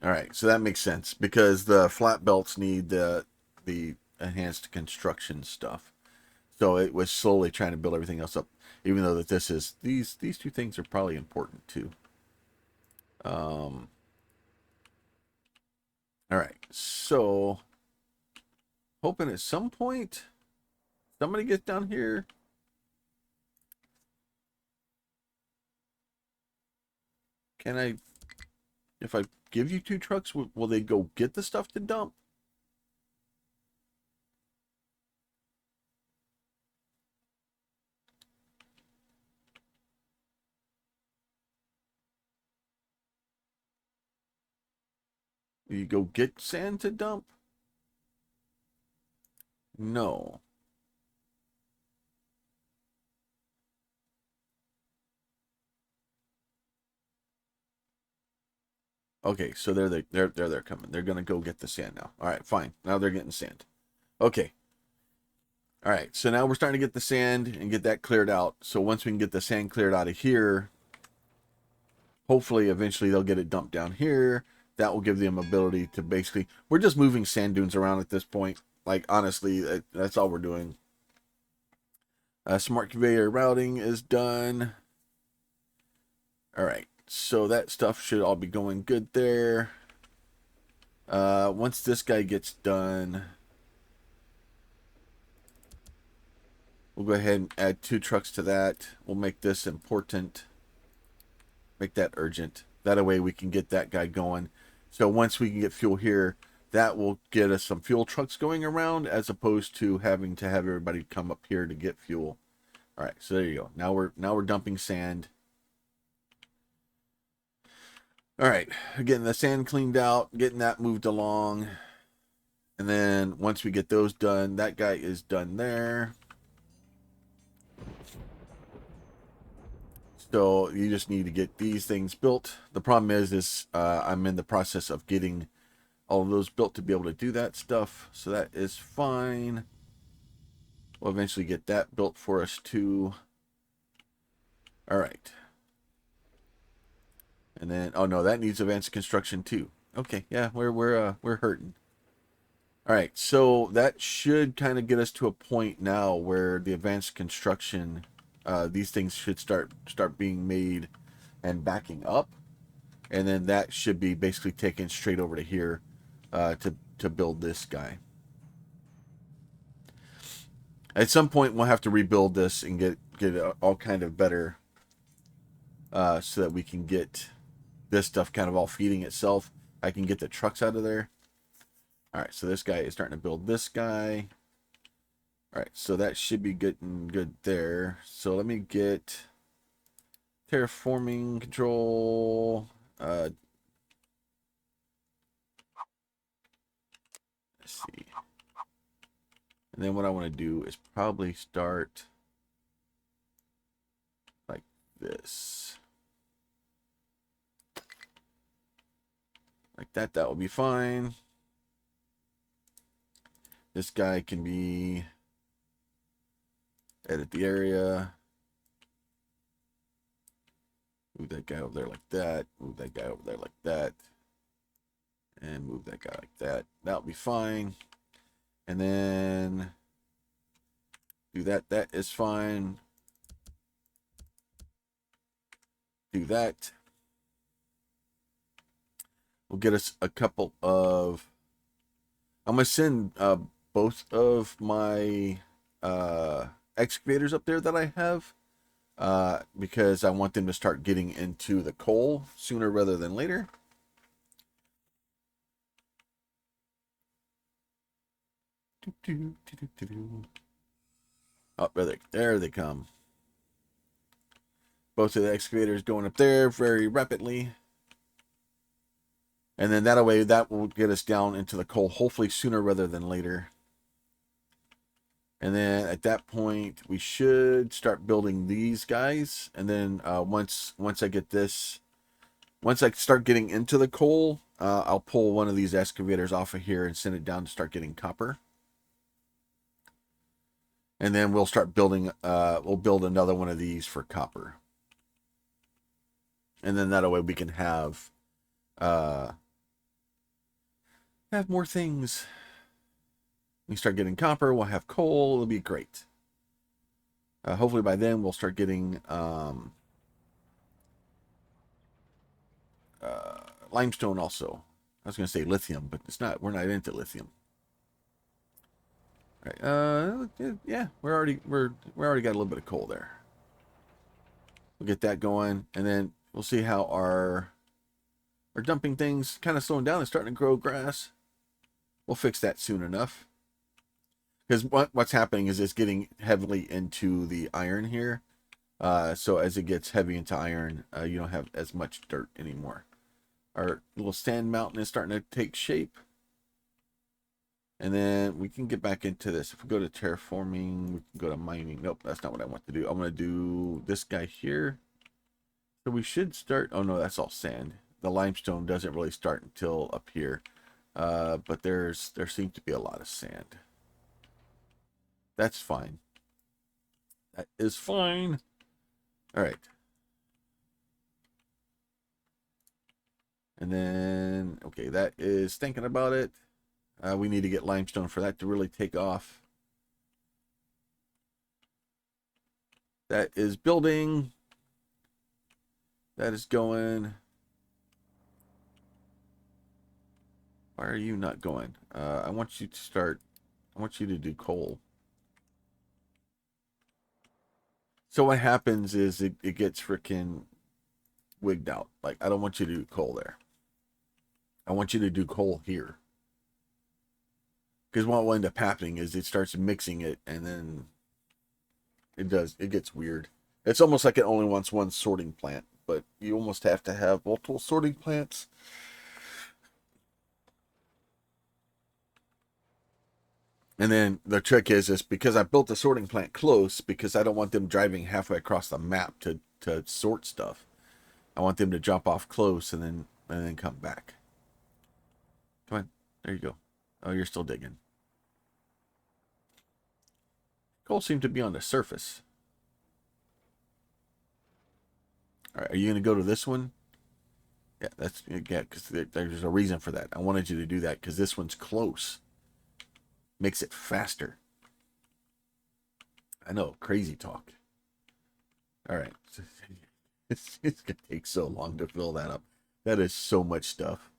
All right, so that makes sense because the flat belts need the enhanced construction stuff. So it was slowly trying to build everything else up, even though that this is these two things are probably important too. All right, so hoping at some point somebody gets down here. Can I, if I give you 2 trucks, will they go get the stuff to dump? Will you go get sand to dump? No. Okay, so they're coming. They're gonna go get the sand now. All right, fine. Now they're getting sand. Okay. All right, so now we're starting to get the sand and get that cleared out. So once we can get the sand cleared out of here, hopefully eventually they'll get it dumped down here. That will give them ability to basically, we're just moving sand dunes around at this point. Like, honestly, that's all we're doing. Smart conveyor routing is done. All right, so that stuff should all be going good there. Once this guy gets done, we'll go ahead and add 2 trucks to that. We'll make this important. Make that urgent. That way we can get that guy going. So once we can get fuel here, that will get us some fuel trucks going around, as opposed to having to have everybody come up here to get fuel. All right, so there you go. Now we're dumping sand. All right, getting the sand cleaned out, getting that moved along. And then once we get those done, that guy is done there. So you just need to get these things built. The problem is I'm in the process of getting all of those built to be able to do that stuff. So that is fine. We'll eventually get that built for us too. All right. And then, oh no, that needs advanced construction too. Okay, yeah, we're hurting. All right, so that should kind of get us to a point now where the advanced construction, these things should start being made and backing up, and then that should be basically taken straight over to here to build this guy. At some point, we'll have to rebuild this and get all kind of better, so that we can get this stuff kind of all feeding itself. I can get the trucks out of there. All right, so this guy is starting to build this guy. All right, so that should be good there. So let me get terraforming control. Let's see. And then what I want to do is probably start like this. Like that will be fine. This guy can be, edit the area. Move that guy over there like that. Move that guy over there like that. And move that guy like that. That'll be fine. And then do that. That is fine. Do that. We'll get us a couple of, I'm going to send both of my excavators up there that I have, because I want them to start getting into the coal sooner rather than later. Oh, there they come. Both of the excavators going up there very rapidly. And then that way, that will get us down into the coal, hopefully sooner rather than later. And then at that point, we should start building these guys. And then once I get this, once I start getting into the coal, I'll pull one of these excavators off of here and send it down to start getting copper. And then we'll start building, we'll build another one of these for copper. And then that way we can have more things. We start getting copper, we'll have coal, it'll be great. Hopefully by then we'll start getting limestone also. I was going to say lithium, but it's not. We're not into lithium. All right. Yeah, we already got a little bit of coal there. We'll get that going, and then we'll see how our dumping things kind of slowing down and starting to grow grass. We'll fix that soon enough. Because what's happening is it's getting heavily into the iron here. So as it gets heavy into iron, you don't have as much dirt anymore. Our little sand mountain is starting to take shape. And then we can get back into this. If we go to terraforming, we can go to mining. Nope, that's not what I want to do. I'm going to do this guy here. So we should start. Oh no, that's all sand. The limestone doesn't really start until up here. But there seems to be a lot of sand. That's fine. That is fine. All right. And then, okay, that is thinking about it. We need to get limestone for that to really take off. That is building. That is going. Why are you not going? I want you to start. I want you to do coal. So what happens is it gets freaking wigged out. Like, I don't want you to do coal there. I want you to do coal here. Because what will end up happening is it starts mixing it, and then it gets weird. It's almost like it only wants one sorting plant, but you almost have to have multiple sorting plants. And then the trick is because I built the sorting plant close, because I don't want them driving halfway across the map to sort stuff. I want them to drop off close and then come back. Come on. There you go. Oh, you're still digging. Coal seems to be on the surface. All right, are you going to go to this one? Yeah, because there's a reason for that. I wanted you to do that because this one's close. Makes it faster. I know, crazy talk. All right. It's going to take so long to fill that up. That is so much stuff.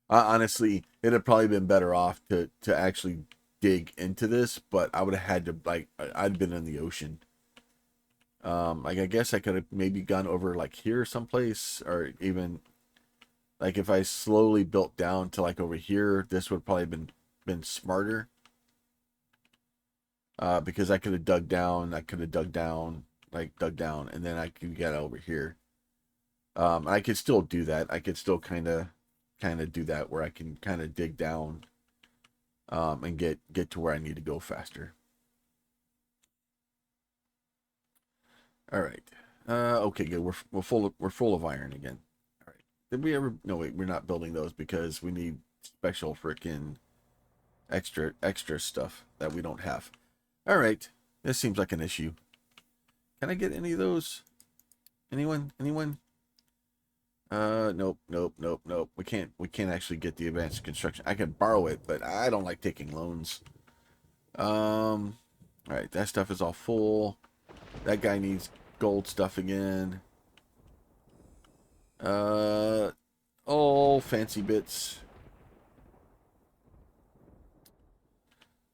Honestly, it'd have probably been better off to actually dig into this, but I would have had to, like, I'd been in the ocean. Like, I guess I could have maybe gone over, like, here someplace, or even, like, if I slowly built down to, like, over here, this would probably been smarter. Because I could have dug down, dug down, and then I could get over here. I could still do that. I could still kind of do that where I can kind of dig down, and get to where I need to go faster. All right. Okay, good. We're full of iron again. All right. Did we ever? No, wait. We're not building those because we need special freaking extra stuff that we don't have. All right. This seems like an issue. Can I get any of those? Anyone? Nope. We can't actually get the advanced construction. I can borrow it, but I don't like taking loans. All right, that stuff is all full. That guy needs gold stuff again. All fancy bits.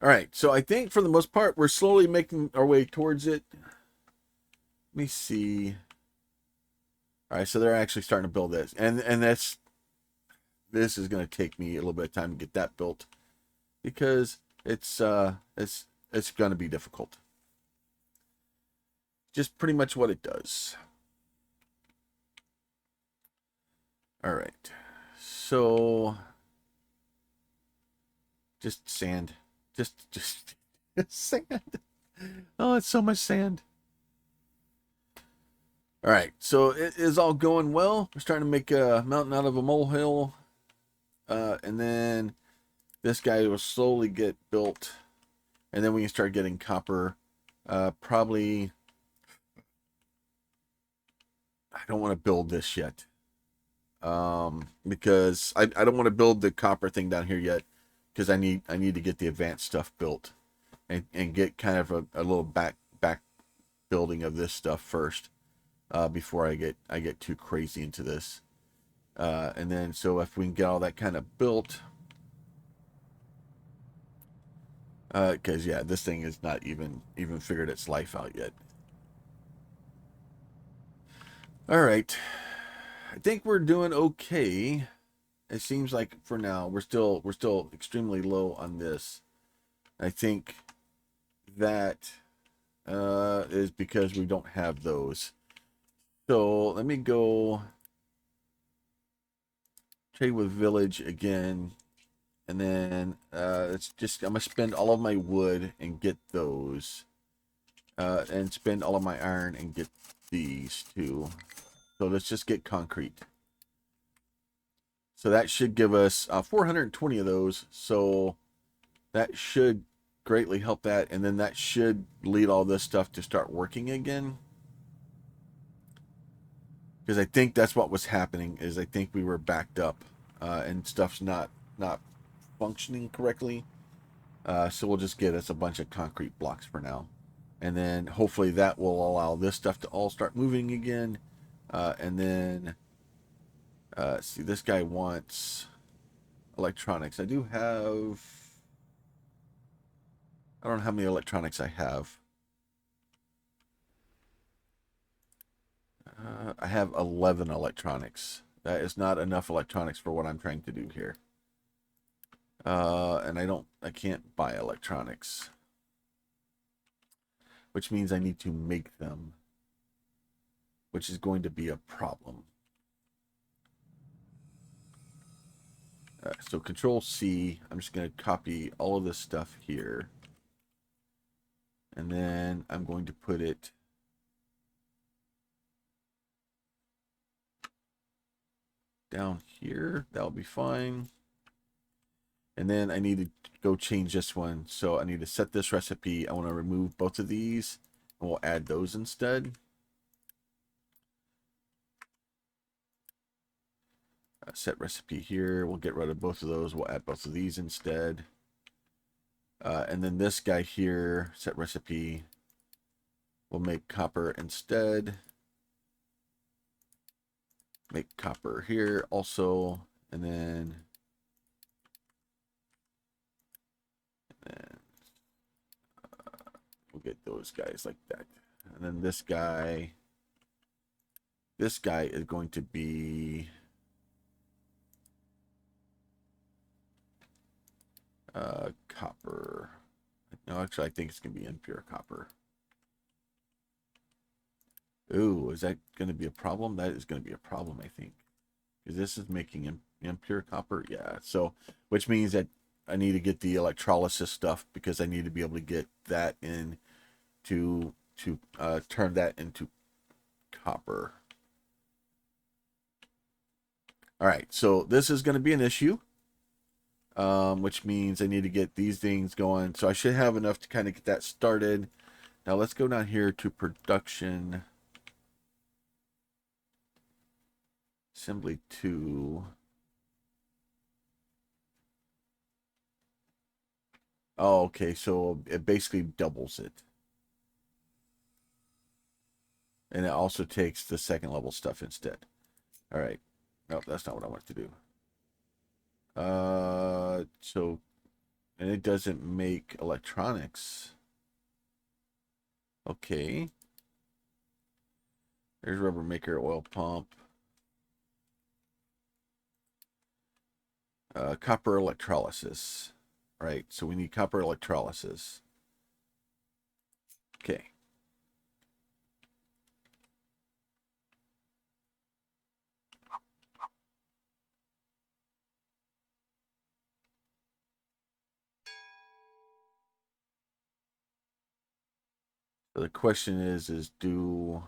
All right, so I think for the most part, we're slowly making our way towards it. Let me see. All right, so they're actually starting to build this, and this is going to take me a little bit of time to get that built, because it's going to be difficult. Just pretty much what it does. All right, so just sand, just sand. Oh, it's so much sand. All right, so it is all going well. We're starting to make a mountain out of a molehill. And then this guy will slowly get built. And then we can start getting copper. Probably, I don't want to build this yet. Because I don't want to build the copper thing down here yet. Because I need to get the advanced stuff built. And get kind of a little back building of this stuff first. Before I get too crazy into this. And then, so if we can get all that kind of built, because yeah, this thing is not even figured its life out yet. All right, I think we're doing okay. It seems like for now we're still extremely low on this. I think that is because we don't have those. So let me go trade with village again, and then it's just, I'm gonna spend all of my wood and get those, and spend all of my iron and get these two. So let's just get concrete. So that should give us 420 of those. So that should greatly help that, and then that should lead all this stuff to start working again. Because I think that's what was happening, is I think we were backed up, and stuff's not functioning correctly. So we'll just get us a bunch of concrete blocks for now, and then hopefully that will allow this stuff to all start moving again. And then see, this guy wants electronics. I don't know how many electronics I have. I have 11 electronics. That is not enough electronics for what I'm trying to do here. And I can't buy electronics, which means I need to make them, which is going to be a problem. So Control C, I'm just going to copy all of this stuff here. And then I'm going to put it down here. That'll be fine. And then I need to go change this one. So I need to set this recipe. I want to remove both of these, and we'll add those instead. Set recipe here. We'll get rid of both of those. We'll add both of these instead. And then this guy here, set recipe, we'll make copper instead. Make copper here also. And then we'll get those guys like that. And then this guy is going to be copper. No, actually, I think it's going to be impure copper. Ooh, is that going to be a problem? That is going to be a problem, I think. Because this is making impure copper. Yeah, so, which means that I need to get the electrolysis stuff because I need to be able to get that in to turn that into copper. All right, so this is going to be an issue. Which means I need to get these things going. So I should have enough to kind of get that started. Now let's go down here to production. Assembly 2. Oh, okay, so it basically doubles it. And it also takes the second level stuff instead. All right. No, that's not what I want to do. So, and it doesn't make electronics. Okay. There's rubber maker, oil pump. Copper electrolysis. All right, so we need copper electrolysis. Okay. So the question is do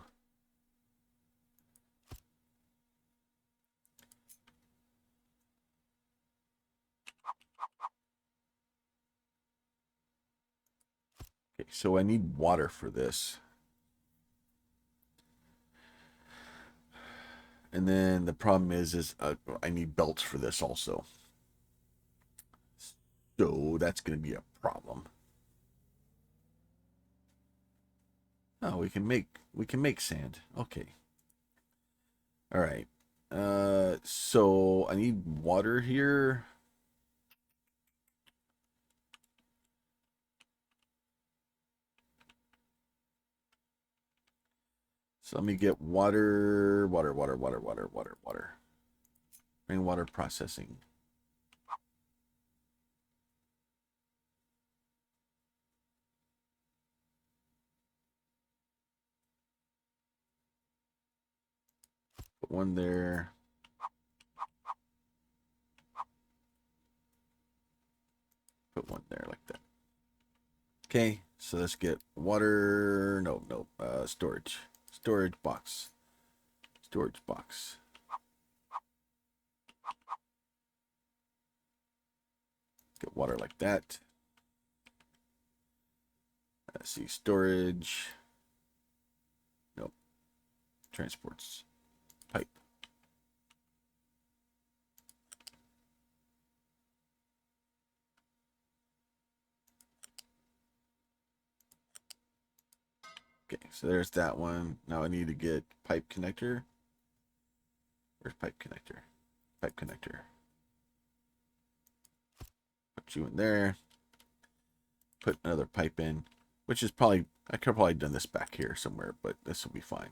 okay, so I need water for this. And then the problem is I need belts for this also. So that's going to be a problem. Oh, we can make sand. Okay. All right. So I need water here. So let me get water. Rainwater processing. Put one there. Put one there like that. Okay, so let's get water. No, storage. Storage box. Storage box. Get water like that. Let's see, storage. Nope. Transports. Pipe. Okay, so there's that one. Now I need to get pipe connector. Where's pipe connector? Pipe connector. Put you in there. Put another pipe in, which is probably, I could have probably done this back here somewhere, but this will be fine.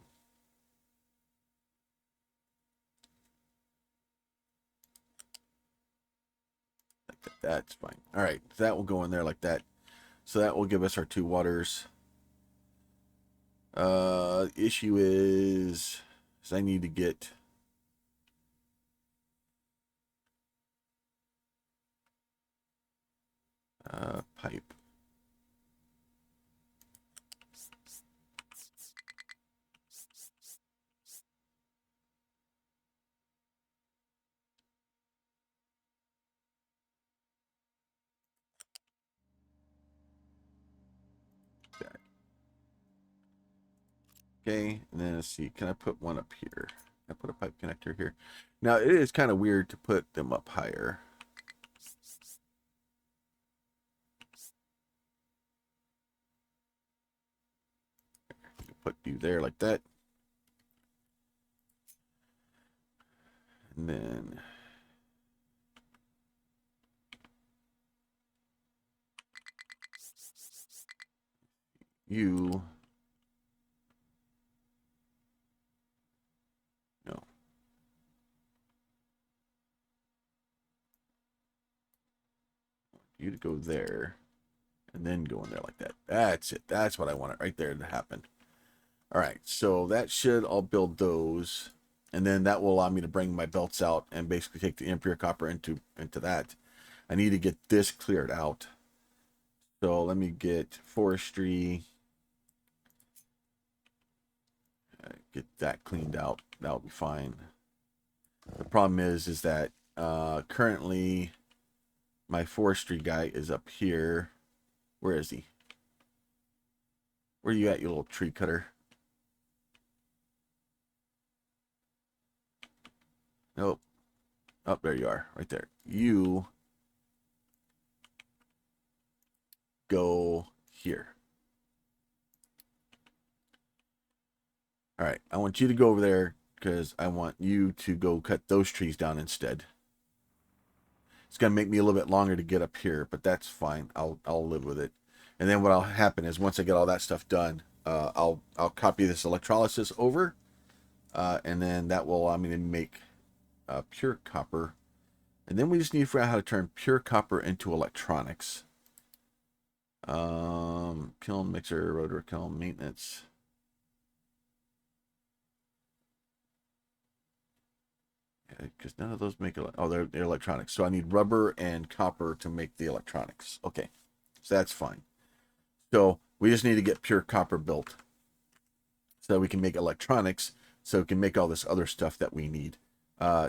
That's fine. All right, that will go in there like that. So that will give us our 2 waters. Issue is I need to get pipe. Okay, and then let's see. Can I put one up here? I put a pipe connector here. Now it is kind of weird to put them up higher. Put you there like that. And then you. No. You to go there. And then go in there like that. That's it. That's what I wanted right there to happen. All right. So that should all build those. And then that will allow me to bring my belts out and basically take the impure copper into that. I need to get this cleared out. So let me get forestry. Get that cleaned out. That'll be fine. The problem is that currently my forestry guy is up here. Where is he? Where are you at, you little tree cutter? Nope. Oh, there you are, right there. You go here. All right, I want you to go over there because I want you to go cut those trees down instead. It's gonna make me a little bit longer to get up here, but that's fine. I'll live with it. And then what'll happen is once I get all that stuff done, I'll copy this electrolysis over, and then that will allow me to make pure copper. And then we just need to figure out how to turn pure copper into electronics. Kiln mixer, rotor kiln maintenance. Because none of those make they're electronics. So I need rubber and copper to make the electronics. Okay, so that's fine. So we just need to get pure copper built so that we can make electronics, so we can make all this other stuff that we need.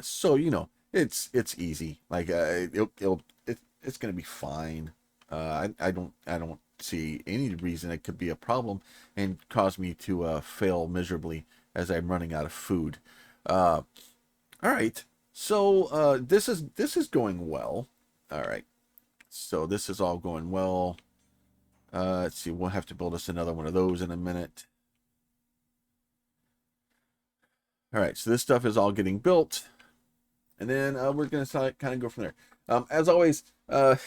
So you know, it's easy. Like it's gonna be fine. I don't see any reason it could be a problem and cause me to fail miserably as I'm running out of food. All right, so this is going well. All right, so this is all going well. Let's see, we'll have to build us another one of those in a minute. All right, so this stuff is all getting built, and then we're gonna kind of go from there. As always, oh,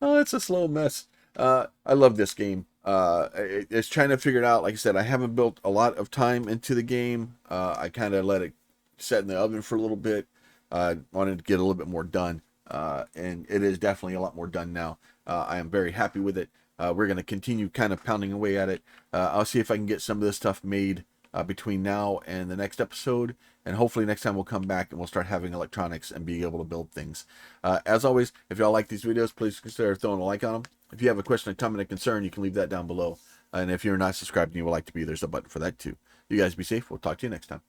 it's a slow mess. I love this game. It's trying to figure it out. Like I said, I haven't built a lot of time into the game. I kind of let it set in the oven for a little bit. Wanted to get a little bit more done, and it is definitely a lot more done now. I am very happy with it. We're going to continue kind of pounding away at it. I'll see if I can get some of this stuff made between now and the next episode, and hopefully next time we'll come back and we'll start having electronics and be able to build things. As always, if y'all like these videos, please consider throwing a like on them. If you have a question, a comment, a concern, you can leave that down below. And if you're not subscribed and you would like to be, there's a button for that too. You guys be safe. We'll talk to you next time.